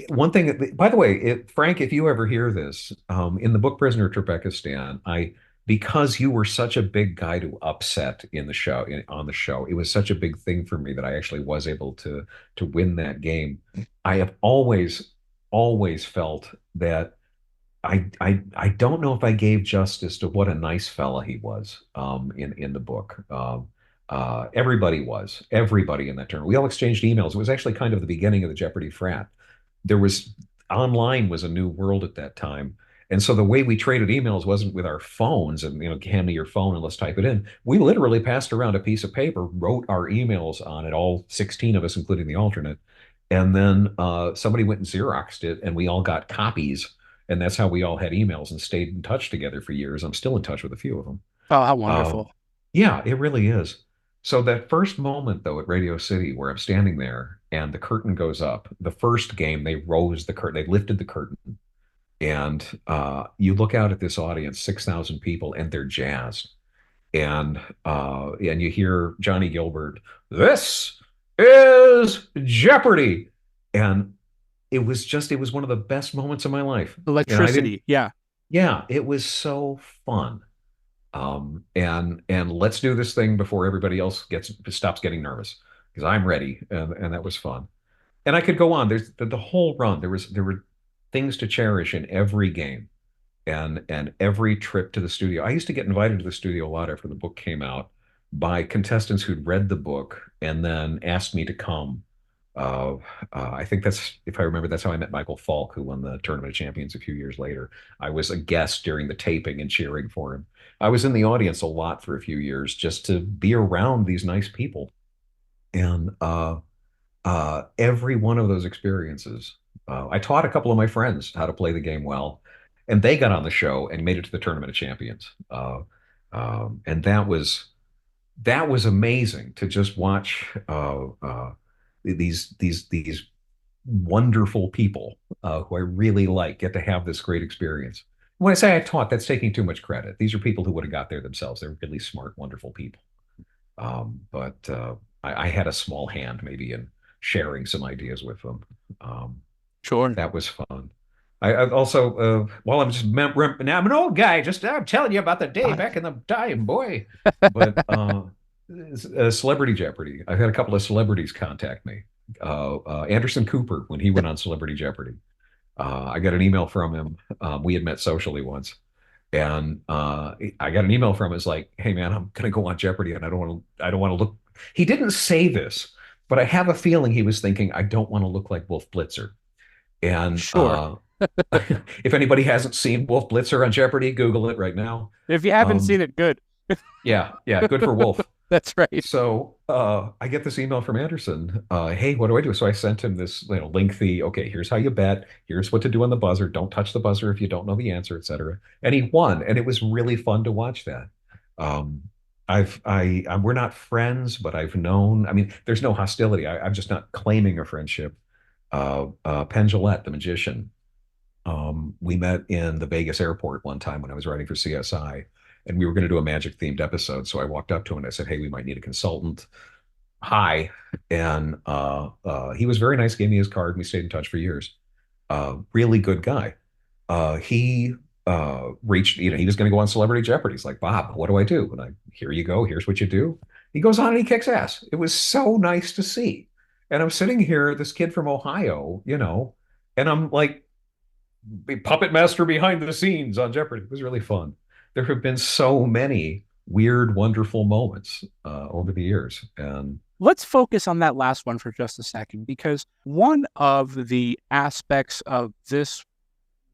one thing, by the way, Frank, if you ever hear this, in the book Prisoner of Trebekistan, because you were such a big guy to upset on the show, it was such a big thing for me that I actually was able to win that game. I have always felt that I don't know if I gave justice to what a nice fella he was, in the book. Everybody in that tournament. We all exchanged emails. It was actually kind of the beginning of the Jeopardy frat. Online was a new world at that time. And so the way we traded emails wasn't with our phones and, hand me your phone and let's type it in. We literally passed around a piece of paper, wrote our emails on it, all 16 of us, including the alternate. And then somebody went and Xeroxed it, and we all got copies. And that's how we all had emails and stayed in touch together for years. I'm still in touch with a few of them. Oh, how wonderful. Yeah, it really is. So that first moment, though, at Radio City, where I'm standing there and the curtain goes up, the first game, they lifted the curtain. And you look out at this audience, 6,000 people, and they're jazzed. And you hear Johnny Gilbert, "This is Jeopardy!" And it was one of the best moments of my life. Electricity. Yeah. Yeah, it was so fun. And let's do this thing before everybody else stops getting nervous, because I'm ready. And that was fun. And I could go on. There's the whole run. There were things to cherish in every game and every trip to the studio. I used to get invited to the studio a lot after the book came out by contestants who'd read the book and then asked me to come. I think if I remember, that's how I met Michael Falk, who won the Tournament of Champions a few years later. I was a guest during the taping and cheering for him. I was in the audience a lot for a few years just to be around these nice people. And Every one of those experiences, I taught a couple of my friends how to play the game well, and they got on the show and made it to the Tournament of Champions. And that was amazing to just watch these wonderful people who I really like get to have this great experience. When I say I taught, that's taking too much credit. These are people who would have got there themselves. They're really smart, wonderful people. But I had a small hand maybe in sharing some ideas with them. Um, Sure. that was fun. I also, well, now I'm an old guy. Just I'm telling you about the day back in the time, boy. But Celebrity Jeopardy. I've had a couple of celebrities contact me. Anderson Cooper, when he went on Celebrity Jeopardy, I got an email from him. We had met socially once, and I got an email from him. It's like, "Hey man, I'm gonna go on Jeopardy, and I don't want to look." He didn't say this, but I have a feeling he was thinking, "I don't want to look like Wolf Blitzer." And Sure. if anybody hasn't seen Wolf Blitzer on Jeopardy, Google it right now. If you haven't Um, seen it, good. yeah, yeah, good for Wolf. That's right. So I get this email from Anderson. Hey, what do I do? So I sent him this, lengthy, okay, here's how you bet. Here's what to do on the buzzer. Don't touch the buzzer if you don't know the answer, etc. And he won. And it was really fun to watch that. Um, we're not friends, but I've known, I mean, there's no hostility. I'm just not claiming a friendship. Penn Jillette, the magician, we met in the Vegas airport one time when I was writing for CSI, and we were going to do a magic themed episode. So I walked up to him and I said, "Hey, we might need a consultant." Hi. And he was very nice, gave me his card, and we stayed in touch for years. Really good guy. He reached, he was going to go on Celebrity Jeopardy. He's like, "Bob, what do I do?" And here you go. Here's what you do. He goes on and he kicks ass. It was so nice to see. And I'm sitting here, this kid from Ohio, and I'm like, puppet master behind the scenes on Jeopardy. It was really fun. There have been so many weird, wonderful moments over the years. And Let's focus on that last one for just a second, because one of the aspects of this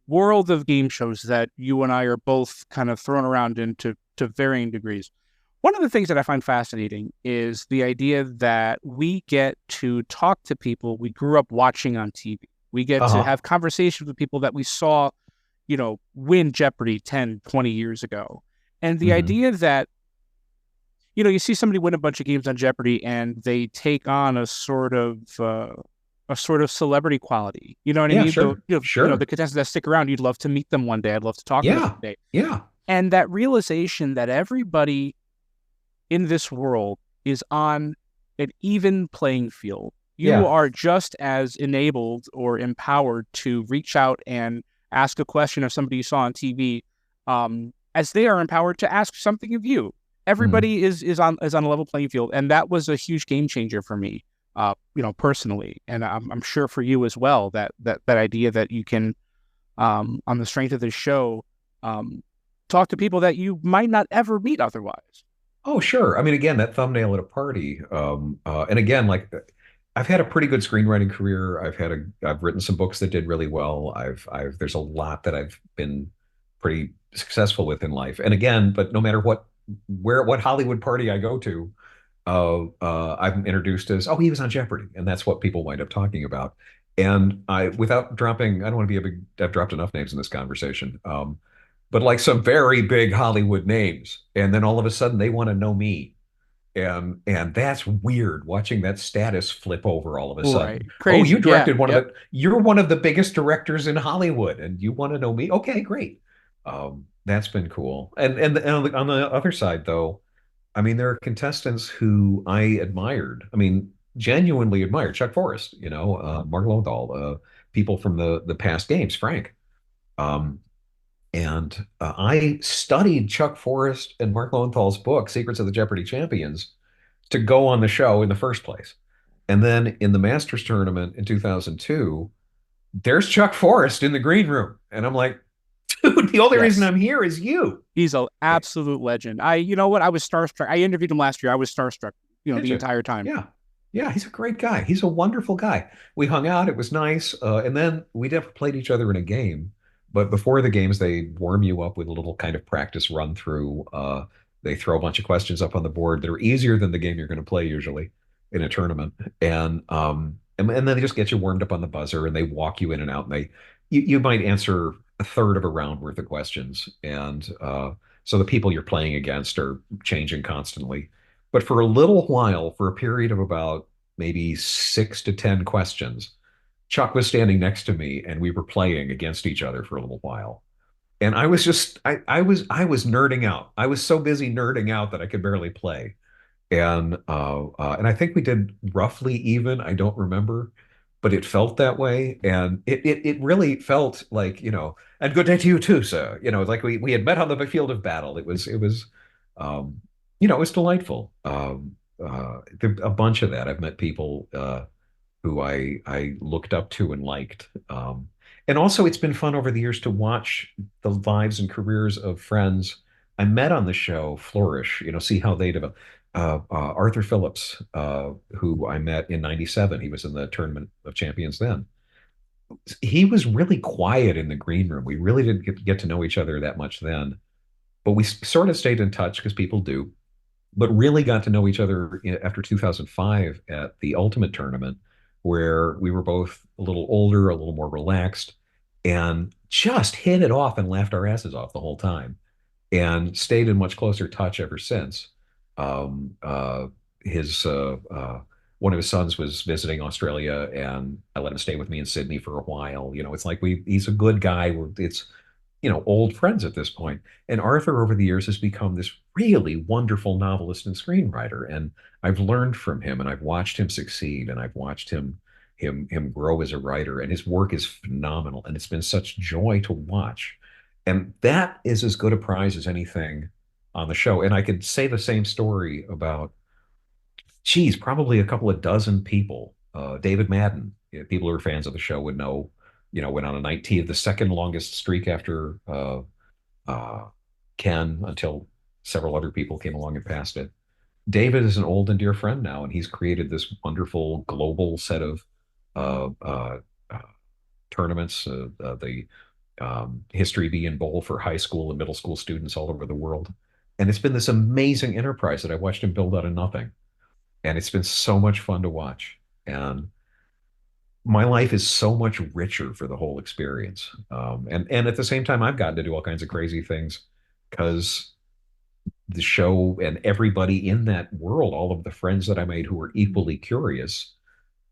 world of game shows that you and I are both kind of thrown around into to varying degrees. One of the things that I find fascinating is the idea that we get to talk to people we grew up watching on TV. We get to have conversations with people that we saw, win Jeopardy 10, 20 years ago. And the idea that, you see somebody win a bunch of games on Jeopardy and they take on a sort of celebrity quality. You know what I mean? Sure. Sure. The contestants that stick around, you'd love to meet them one day. I'd love to talk to them one day. Yeah. And that realization that everybody in this world is on an even playing field. You are just as enabled or empowered to reach out and ask a question of somebody you saw on TV as they are empowered to ask something of you. Everybody is on a level playing field, and that was a huge game changer for me, personally, and I'm sure for you as well. That idea that you can, on the strength of this show, talk to people that you might not ever meet otherwise. Oh, sure. I mean, again, that thumbnail at a party, and again, like, I've had a pretty good screenwriting career. I've written some books that did really well. There's a lot that I've been pretty successful with in life. And again, but no matter what Hollywood party I go to, I'm introduced as, "Oh, he was on Jeopardy," and that's what people wind up talking about. And without dropping, I don't want to be I've dropped enough names in this conversation, but like some very big Hollywood names, and then all of a sudden they want to know me. And that's weird, watching that status flip over all of a sudden. Right. Crazy. Oh, you directed Yep. you're one of the biggest directors in Hollywood, and you want to know me? Okay, great. That's been cool. And on the other side, though, I mean, there are contestants who I admired. I mean, genuinely admired. Chuck Forrest, Mark Lowenthal, people from the past games, Frank. And I studied Chuck Forrest and Mark Lowenthal's book, Secrets of the Jeopardy Champions, to go on the show in the first place. And then in the Masters tournament in 2002, there's Chuck Forrest in the green room. And I'm like, dude, the only reason I'm here is you. He's an absolute legend. I was starstruck. I interviewed him last year. I was starstruck, the entire time. Yeah. Yeah, he's a great guy. He's a wonderful guy. We hung out. It was nice. And then we never played each other in a game. But before the games, they warm you up with a little kind of practice run through. They throw a bunch of questions up on the board that are easier than the game you're going to play usually. in a tournament, and then they just get you warmed up on the buzzer, and they walk you in and out, and you might answer a third of a round worth of questions, and so the people you're playing against are changing constantly. But for a little while, for a period of about maybe 6 to 10 questions, Chuck was standing next to me, and we were playing against each other for a little while. And I was just I was nerding out. I was so busy nerding out that I could barely play. And I think we did roughly even. I don't remember, but it felt that way, and it really felt like, and good day to you too, sir. Like we had met on the field of battle. Um, it was delightful. A bunch of that. I've met people who I looked up to and liked. And also, it's been fun over the years to watch the lives and careers of friends I met on the show flourish. See how they develop. Arthur Phillips, who I met in '97, he was in the Tournament of Champions then. He was really quiet in the green room. We really didn't get to know each other that much then, but we sort of stayed in touch because people do, but really got to know each other after 2005 at the Ultimate Tournament, where we were both a little older, a little more relaxed, and just hit it off and laughed our asses off the whole time, and stayed in much closer touch ever since. Um, uh, his One of his sons was visiting Australia, and I let him stay with me in Sydney for a while. It's like he's a good guy. It's old friends at this point. And Arthur, over the years, has become this really wonderful novelist and screenwriter. And I've learned from him, and I've watched him succeed, and I've watched him grow as a writer. And his work is phenomenal, and it's been such joy to watch. And that is as good a prize as anything on the show. And I could say the same story about, geez, probably a couple of dozen people. David Madden, people who are fans of the show would know, went on a 19, the second longest streak after uh, Ken, until several other people came along and passed it. David is an old and dear friend now, and he's created this wonderful global set of uh, uh, uh, tournaments, the History B and Bowl for high school and middle school students all over the world. And it's been this amazing enterprise that I watched him build out of nothing. And it's been so much fun to watch. And my life is so much richer for the whole experience. And at the same time, I've gotten to do all kinds of crazy things because the show and everybody in that world, all of the friends that I made who were equally curious,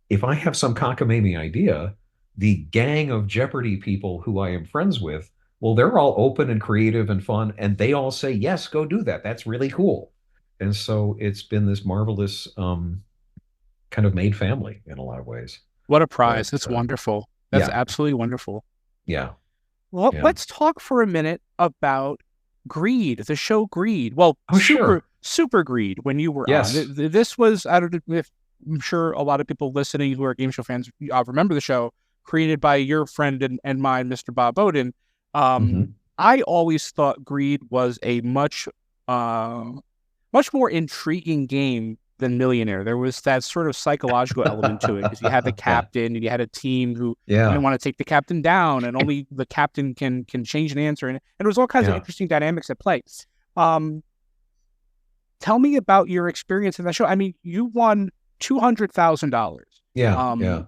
if I have some cockamamie idea, the gang of Jeopardy people who I am friends with, well, they're all open and creative and fun, and they all say, yes, go do that. That's really cool. And so it's been this marvelous kind of made family in a lot of ways. What a prize. But, That's wonderful. That's yeah, absolutely wonderful. yeah, Well, yeah. let's talk for a minute about Greed, the show Greed. Well, Oh, sure. Super Greed when you were on. Yes. This was, I don't know if, I'm sure a lot of people listening who are game show fans remember the show, created by your friend and mine, Mr. Bob Bowden. Mhm. I always thought Greed was a much more intriguing game than Millionaire. There was that sort of psychological element to it because you had the Yeah. captain and you had a team who Yeah. didn't want to take the captain down, and only the captain can change an answer, and there was all kinds of Yeah. interesting dynamics at play. Um, Tell me about your experience in that show. I mean, you won $200,000. Yeah. Um, Yeah.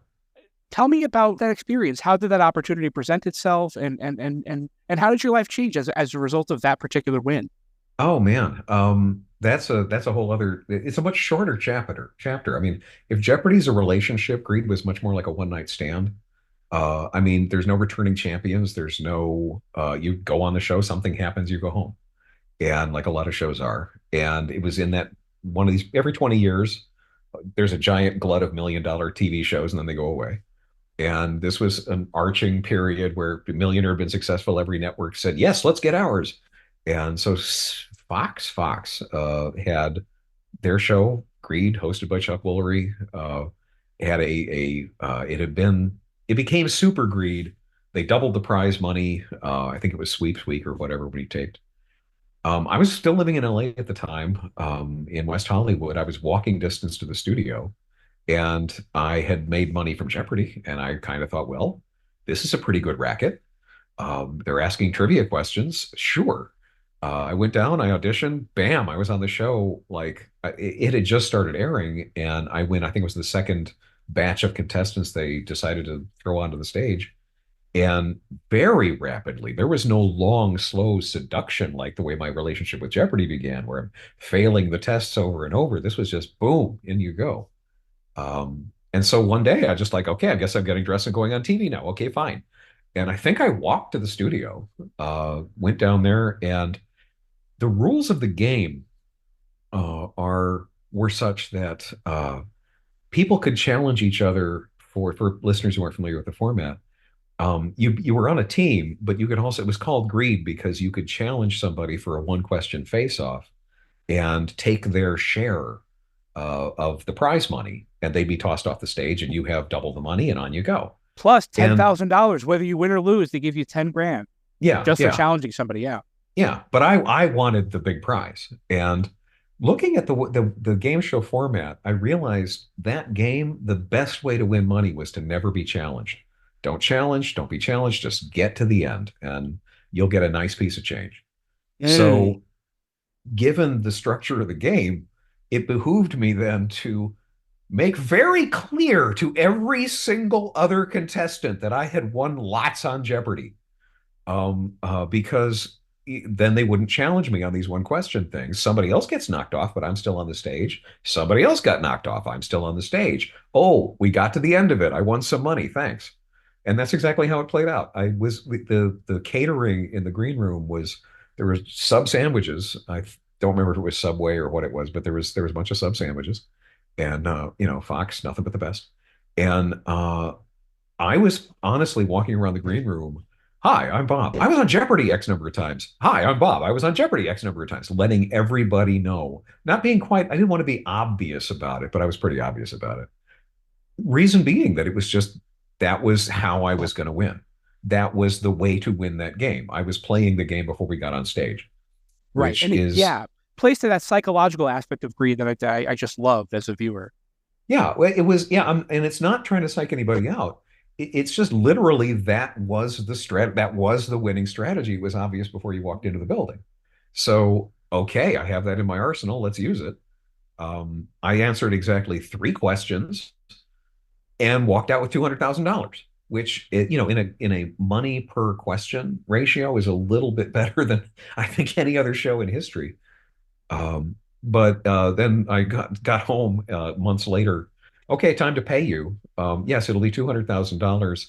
Tell me about that experience. How did that opportunity present itself, and how did your life change as a result of that particular win? Oh man. That's a whole other, it's a much shorter chapter. I mean, if Jeopardy's a relationship, Greed was much more like a one night stand. I mean, there's no returning champions. There's no you go on the show, something happens, you go home. And like a lot of shows are. And it was in that one of these every 20 years, there's a giant glut of $1 million TV shows and then they go away. And this was an arching period where the Millionaire had been successful. Every network said, yes, let's get ours. And so Fox had their show, Greed, hosted by Chuck Woolery, had it became Super Greed. They doubled the prize money. I think it was Sweeps Week or whatever when he taped. I was still living in LA at the time, in West Hollywood. I was walking distance to the studio, and I had made money from Jeopardy, and I kind of thought, well, this is a pretty good racket. They're asking trivia questions. Sure. I went down, I auditioned, bam, I was on the show. Like it had just started airing, and I went. I think it was the second batch of contestants they decided to throw onto the stage. And very rapidly, there was no long, slow seduction like the way my relationship with Jeopardy began, where I'm failing the tests over and over. This was just boom, in you go. And so one day I just like, okay, I guess I'm getting dressed and going on TV now. Okay, fine. And I think I walked to the studio, went down there, and the rules of the game are were such that people could challenge each other for listeners who aren't familiar with the format. You were on a team, but you could also, it was called greed because you could challenge somebody for a one question face off and take their share of the prize money, and they'd be tossed off the stage, and you have double the money, and on you go. Plus And $10,000, whether you win or lose, they give you 10 grand yeah, just for yeah, challenging somebody out. yeah. But I wanted the big prize, and looking at the game show format, I realized that game, the best way to win money was to never be challenged. Don't challenge, don't be challenged, just get to the end, and you'll get a nice piece of change. Mm. So, given the structure of the game, it behooved me then to make very clear to every single other contestant that I had won lots on Jeopardy, because then they wouldn't challenge me on these one question things. Somebody else gets knocked off, but I'm still on the stage. Somebody else got knocked off. I'm still on the stage. Oh, we got to the end of it. I won some money. Thanks. And that's exactly how it played out. I was the catering in the green room was there were sub sandwiches. I don't remember if it was Subway or what it was, but there was a bunch of sub sandwiches, and Fox, nothing but the best. And I was honestly walking around the green room. Hi, I'm Bob. I was on Jeopardy X number of times. Hi, I'm Bob. I was on Jeopardy X number of times, letting everybody know. Not being quite, I didn't want to be obvious about it, but I was pretty obvious about it. Reason being that it was just, that was how I was going to win. That was the way to win that game. I was playing the game before we got on stage, Right. which And is, plays to that psychological aspect of greed that I just loved as a viewer. yeah, well, it was, yeah, and it's not trying to psych anybody out. It's just literally that was the that was the winning strategy. It was obvious before you walked into the building. So, okay, I have that in my arsenal. Let's use it. I answered exactly 3 questions and walked out with $200,000, which in a money per question ratio is a little bit better than I think any other show in history. But then I got home months later. Okay, time to pay you. Yes, it'll be $200,000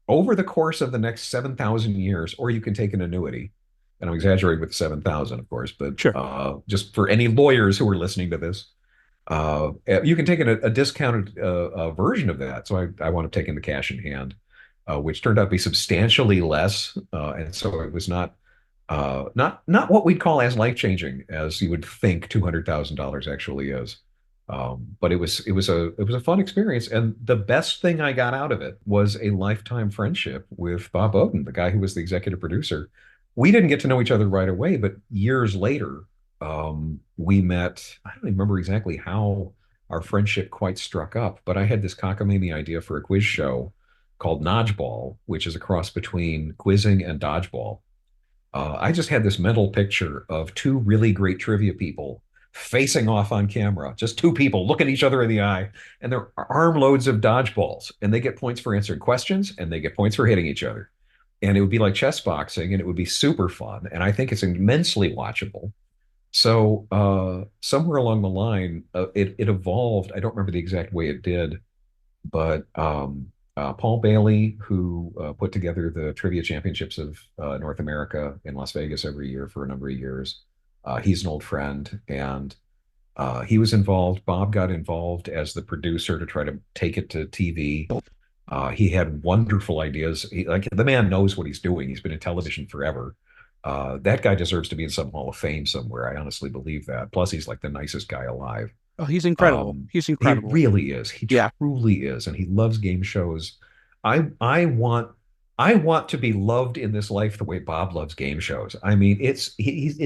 over the course of the next 7,000 years, or you can take an annuity. And I'm exaggerating with 7,000, of course, but Sure. just for any lawyers who are listening to this, you can take a discounted version of that. So I wound up taking the cash in hand, which turned out to be substantially less, and so it was not what we'd call as life-changing as you would think $200,000 actually is. But it was a fun experience, and the best thing I got out of it was a lifetime friendship with Bob Oden, the guy who was the executive producer. We didn't get to know each other right away, but years later, we met. I don't remember exactly how our friendship quite struck up, but I had this cockamamie idea for a quiz show called Dodgeball, which is a cross between quizzing and dodgeball. I just had this mental picture of two really great trivia people facing off on camera, just two people looking each other in the eye, and they're armloads of dodgeballs, and they get points for answering questions, and they get points for hitting each other. And it would be like chess boxing, and it would be super fun. And I think it's immensely watchable. So somewhere along the line, it evolved. I don't remember the exact way it did, but Paul Bailey, who put together the trivia championships of North America in Las Vegas every year for a number of years, he's an old friend, and he was involved. Bob got involved as the producer to try to take it to TV. He had wonderful ideas. Like the man knows what he's doing. He's been in television forever. That guy deserves to be in some Hall of Fame somewhere. I honestly believe that. Plus, he's like the nicest guy alive. Oh, he's incredible. He's incredible. He really is. He truly is, and he loves game shows. I want to be loved in this life the way Bob loves game shows. I mean, it's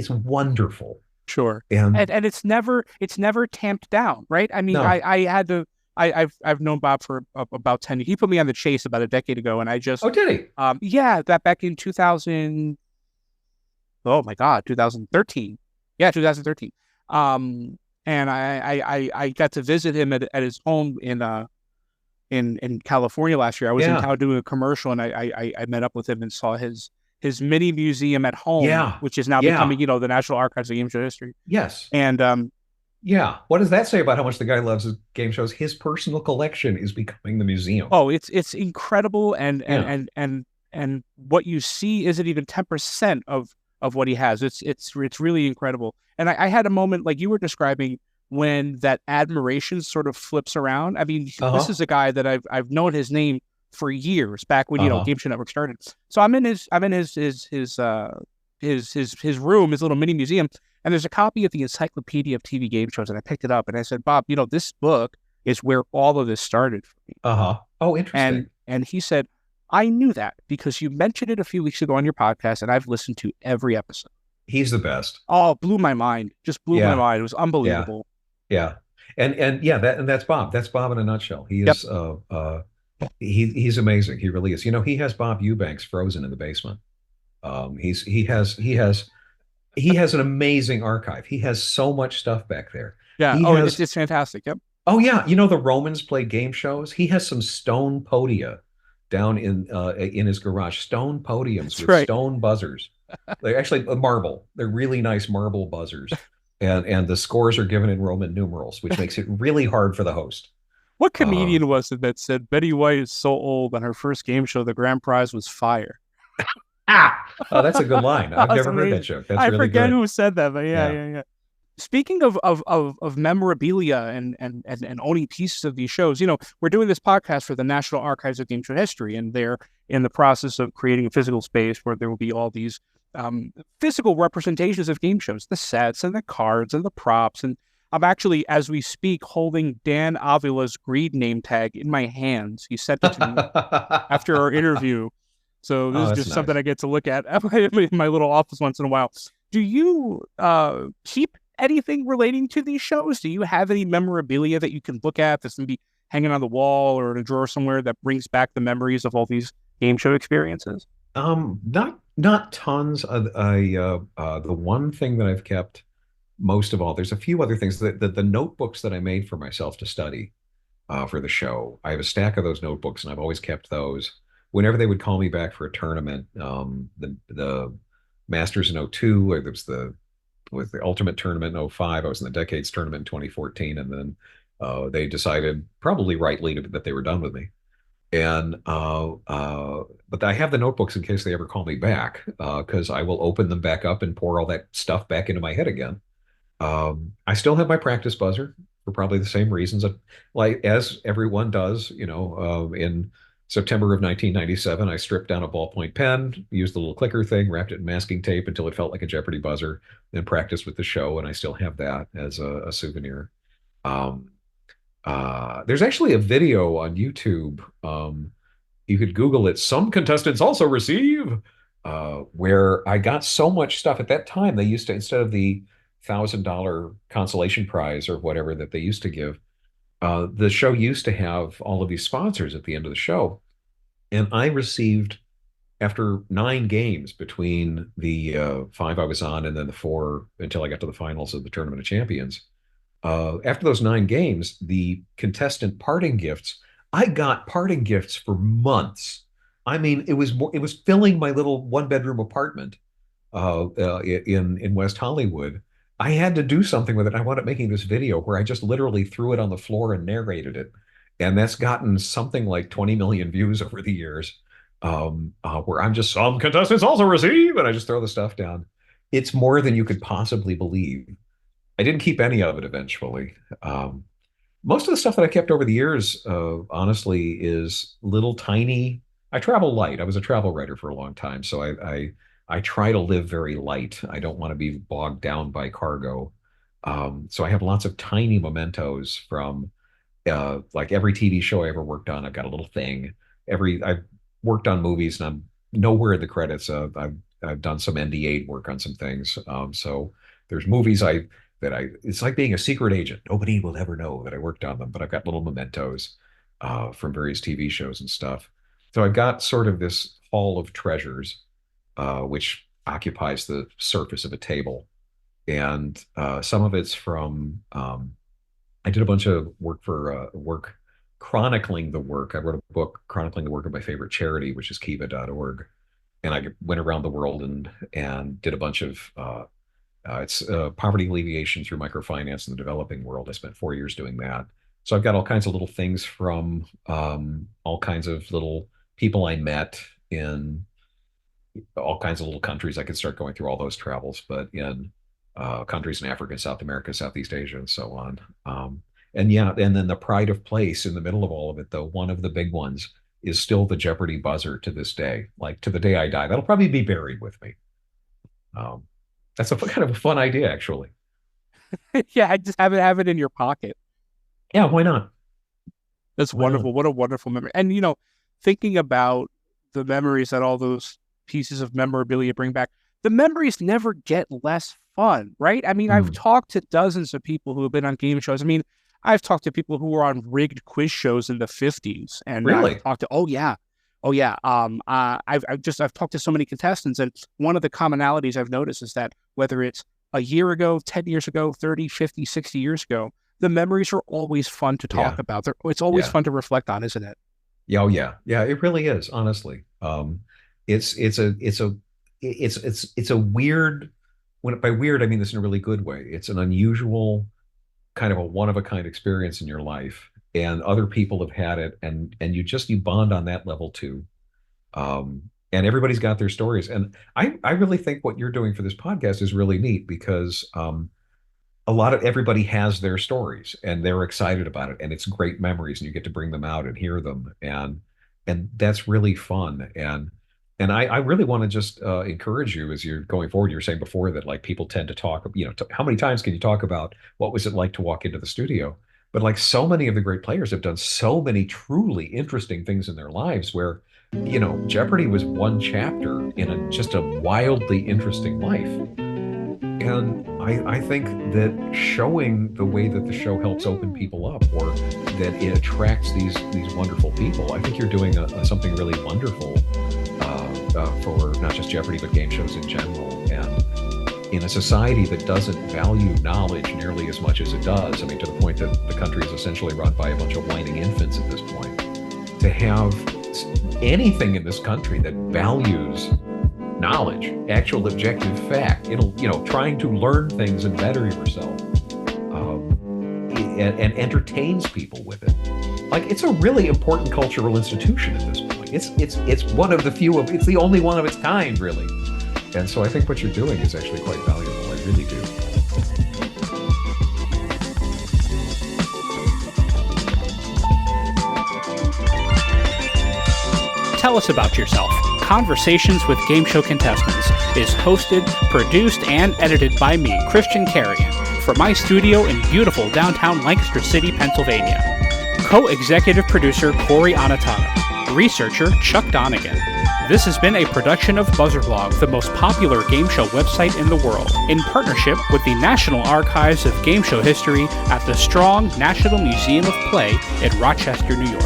wonderful. Sure. And And it's never tamped down, right? I mean, no, I've known Bob for about 10 years. He put me on the chase about a decade ago, and I just oh, did he? that back in 2000, oh my God, 2013. Yeah, 2013. And I got to visit him at his home in California last year. I was in Yeah. town doing a commercial, and I met up with him and saw his mini museum at home, Yeah. which is now Yeah. becoming, the National Archives of Game Show History. Yes. And Yeah. What does that say about how much the guy loves his game shows? His personal collection is becoming the museum. oh, it's incredible, and Yeah. and what you see isn't even 10% of what he has. It's really incredible. And I had a moment like you were describing when that admiration sort of flips around. I mean, this is a guy that I've known his name for years, back when Game Show Network started. So I'm in his room, his little mini museum, and there's a copy of the Encyclopedia of TV Game Shows, and I picked it up and I said, Bob, this book is where all of this started for me. Oh, interesting. And he said, I knew that because you mentioned it a few weeks ago on your podcast, and I've listened to every episode. He's the best. Oh, blew my mind. Just blew my mind. It was unbelievable. Yeah. And yeah, that's Bob. That's Bob in a nutshell. He is he's amazing. He really is. He has Bob Eubanks frozen in the basement. He has an amazing archive. He has so much stuff back there. Yeah. He has, it's fantastic. Yep. Oh yeah, the Romans played game shows. He has some stone podia down in his garage. Stone podiums with stone buzzers. They're actually marble. They're really nice marble buzzers. And the scores are given in Roman numerals, which makes it really hard for the host. What comedian was it that said Betty White is so old on her first game show the grand prize was fire? Oh, that's a good line. I've never heard that joke. That's I really forget good. who said that, but yeah. Speaking of memorabilia and owning pieces of these shows, we're doing this podcast for the National Archives of Game Show History, and they're in the process of creating a physical space where there will be all these physical representations of game shows, the sets and the cards and the props. And I'm actually, as we speak, holding Dan Avila's Greed name tag in my hands. He sent it to me after our interview. So this is just something I get to look at in my little office once in a while. Do you keep anything relating to these shows? Do you have any memorabilia that you can look at that's going to be hanging on the wall or in a drawer somewhere that brings back the memories of all these game show experiences? Not tons. The one thing that I've kept most of all, there's a few other things that the notebooks that I made for myself to study for the show. I have a stack of those notebooks, and I've always kept those. Whenever they would call me back for a tournament, the Masters in '02, or there was the Ultimate Tournament in '05. I was in the Decades Tournament in 2014, and then they decided, probably rightly, that they were done with me. And but I have the notebooks in case they ever call me back, because I will open them back up and pour all that stuff back into my head again. I still have my practice buzzer for probably the same reasons, like as everyone does. In September of 1997, I stripped down a ballpoint pen, used the little clicker thing, wrapped it in masking tape until it felt like a Jeopardy buzzer, then practiced with the show, and I still have that as a souvenir. There's actually a video on YouTube. You could Google it. Some contestants also receive, where I got so much stuff at that time. They used to, instead of the $1,000 consolation prize or whatever that they used to give, the show used to have all of these sponsors at the end of the show. And I received, after 9 games between the 5 I was on and then the 4 until I got to the finals of the Tournament of Champions, after those 9 games, the contestant parting gifts, I got parting gifts for months. I mean, it was filling my little 1-bedroom apartment in West Hollywood. I had to do something with it. I wound up making this video where I just literally threw it on the floor and narrated it. And that's gotten something like 20 million views over the years, where I'm just, some contestants also receive, and I just throw the stuff down. It's more than you could possibly believe. I didn't keep any of it eventually. Most of the stuff that I kept over the years, honestly, is little tiny. I travel light. I was a travel writer for a long time, so I try to live very light. I don't want to be bogged down by cargo. So I have lots of tiny mementos from like every TV show I ever worked on. I've got a little thing. I've worked on movies, and I'm nowhere in the credits. I've done some NDA work on some things. So there's movies it's like being a secret agent. Nobody will ever know that I worked on them, but I've got little mementos from various TV shows and stuff. So I've got sort of this hall of treasures, which occupies the surface of a table. And some of it's from, I did a bunch of work for work chronicling the work. I wrote a book chronicling the work of my favorite charity, which is kiva.org. And I went around the world and did a bunch of it's poverty alleviation through microfinance in the developing world. I spent 4 years doing that. So I've got all kinds of little things from all kinds of little people I met in all kinds of little countries. I could start going through all those travels, but in countries in Africa, South America, Southeast Asia, and so on. And yeah, and then the pride of place in the middle of all of it, though, one of the big ones is still the Jeopardy buzzer to this day, like to the day I die. That'll probably be buried with me. That's a kind of a fun idea, actually. Yeah, I just have it in your pocket. Yeah, why not? That's wonderful. What a wonderful memory. And, thinking about the memories that all those pieces of memorabilia bring back, the memories never get less fun, right? I mean, I've talked to dozens of people who have been on game shows. I mean, I've talked to people who were on rigged quiz shows in the 50s. And really? I've talked to, oh yeah. I've talked to so many contestants, and one of the commonalities I've noticed is that whether it's a year ago, 10 years ago, 30, 50, 60 years ago, the memories are always fun to talk about. It's always fun to reflect on, isn't it? Yeah, oh yeah, yeah. It really is. Honestly, it's a weird. By weird, I mean this in a really good way. It's an unusual, kind of a one of a kind experience in your life, and other people have had it, and you bond on that level too. And everybody's got their stories, and I really think what you're doing for this podcast is really neat because everybody has their stories and they're excited about it, and it's great memories, and you get to bring them out and hear them, and that's really fun. And I really want to just encourage you as you're going forward. You were saying before that like people tend to talk, how many times can you talk about what was it like to walk into the studio? But like so many of the great players have done so many truly interesting things in their lives where, Jeopardy was one chapter in just a wildly interesting life. And I think that showing the way that the show helps open people up, or that it attracts these wonderful people, I think you're doing something really wonderful for not just Jeopardy, but game shows in general. And in a society that doesn't value knowledge nearly as much as it does, I mean, to the point that the country is essentially run by a bunch of whining infants at this point, to have anything in this country that values knowledge, actual objective fact, trying to learn things and better yourself, and entertains people with it. Like, it's a really important cultural institution at this point. It's one of the few it's the only one of its kind, really. And so I think what you're doing is actually quite valuable. I really do. Tell Us About Yourself. Conversations with Game Show Contestants is hosted, produced, and edited by me, Christian Carrion, from my studio in beautiful downtown Lancaster City, Pennsylvania. Co-executive producer Cory Anotado. Researcher Chuck Donegan. This has been a production of BuzzerBlog, the most popular game show website in the world, in partnership with the National Archives of Game Show History at the Strong National Museum of Play in Rochester, New York.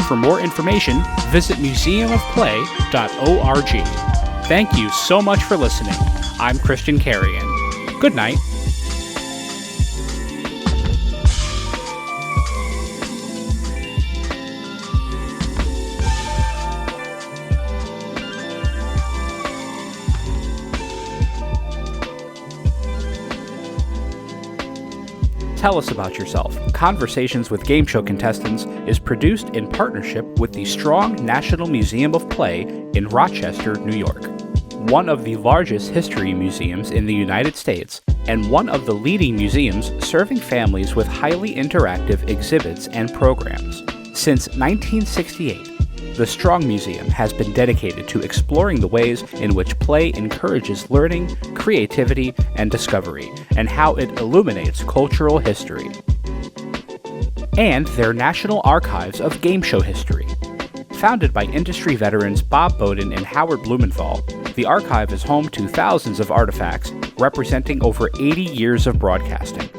For more information, visit museumofplay.org. Thank you so much for listening. I'm Christian Carrion. Good night. Tell Us About Yourself. Conversations with Game Show Contestants is produced in partnership with the Strong National Museum of Play in Rochester, New York, one of the largest history museums in the United States, and one of the leading museums serving families with highly interactive exhibits and programs. Since 1968, the Strong Museum has been dedicated to exploring the ways in which play encourages learning, creativity, and discovery, and how it illuminates cultural history. And their National Archives of Game Show History. Founded by industry veterans Bob Bowden and Howard Blumenthal, the archive is home to thousands of artifacts representing over 80 years of broadcasting,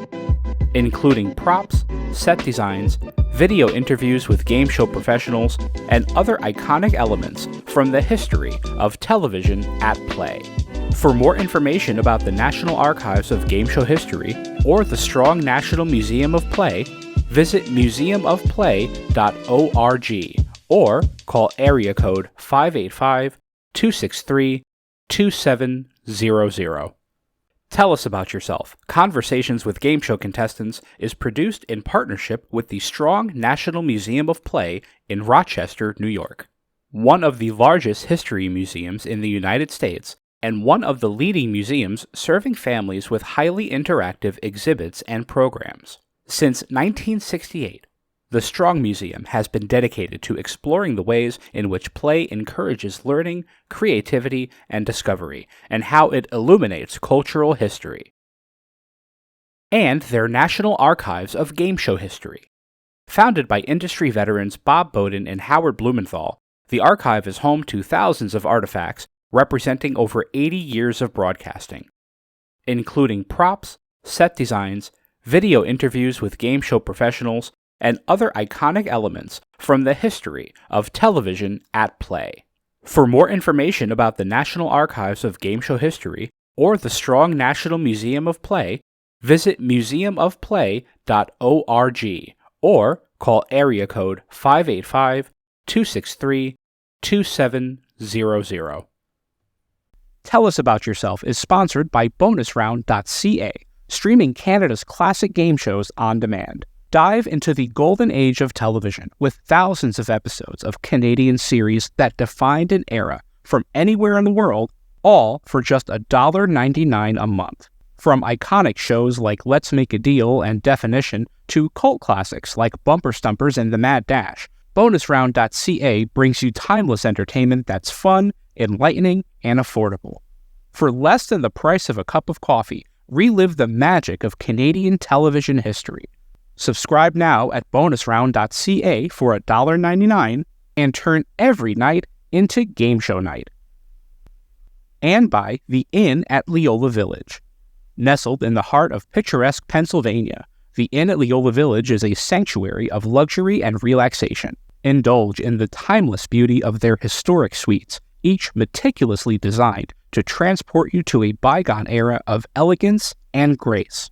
including props, set designs, video interviews with game show professionals, and other iconic elements from the history of television at play. For more information about the National Archives of Game Show History or the Strong National Museum of Play, visit museumofplay.org or call area code 585-263-2700. Tell Us About Yourself, Conversations with Game Show Contestants is produced in partnership with the Strong National Museum of Play in Rochester, New York, one of the largest history museums in the United States and one of the leading museums serving families with highly interactive exhibits and programs. Since 1968, the Strong Museum has been dedicated to exploring the ways in which play encourages learning, creativity, and discovery, and how it illuminates cultural history. And their National Archives of Game Show History. Founded by industry veterans Bob Bowden and Howard Blumenthal, the archive is home to thousands of artifacts representing over 80 years of broadcasting, including props, set designs, video interviews with game show professionals, and other iconic elements from the history of television at play. For more information about the National Archives of Game Show History or the Strong National Museum of Play, visit museumofplay.org or call area code 585-263-2700. Tell Us About Yourself is sponsored by bonusround.ca, streaming Canada's classic game shows on demand. Dive into the golden age of television with thousands of episodes of Canadian series that defined an era from anywhere in the world, all for just $1.99 a month. From iconic shows like Let's Make a Deal and Definition to cult classics like Bumper Stumpers and The Mad Dash, bonusround.ca brings you timeless entertainment that's fun, enlightening, and affordable. For less than the price of a cup of coffee, relive the magic of Canadian television history. Subscribe now at bonusround.ca for $1.99 and turn every night into game show night. And by the Inn at Leola Village. Nestled in the heart of picturesque Pennsylvania, the Inn at Leola Village is a sanctuary of luxury and relaxation. Indulge in the timeless beauty of their historic suites, each meticulously designed to transport you to a bygone era of elegance and grace.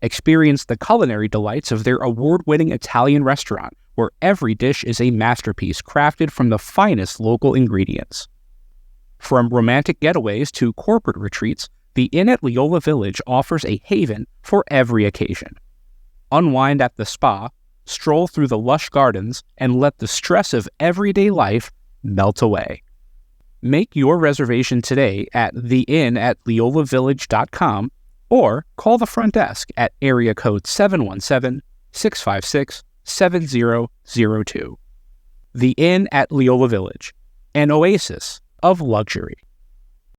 Experience the culinary delights of their award-winning Italian restaurant, where every dish is a masterpiece crafted from the finest local ingredients. From romantic getaways to corporate retreats, the Inn at Leola Village offers a haven for every occasion. Unwind at the spa, stroll through the lush gardens, and let the stress of everyday life melt away. Make your reservation today at theinnatleolavillage.com or call the front desk at area code 717-656-7002. The Inn at Leola Village, an oasis of luxury.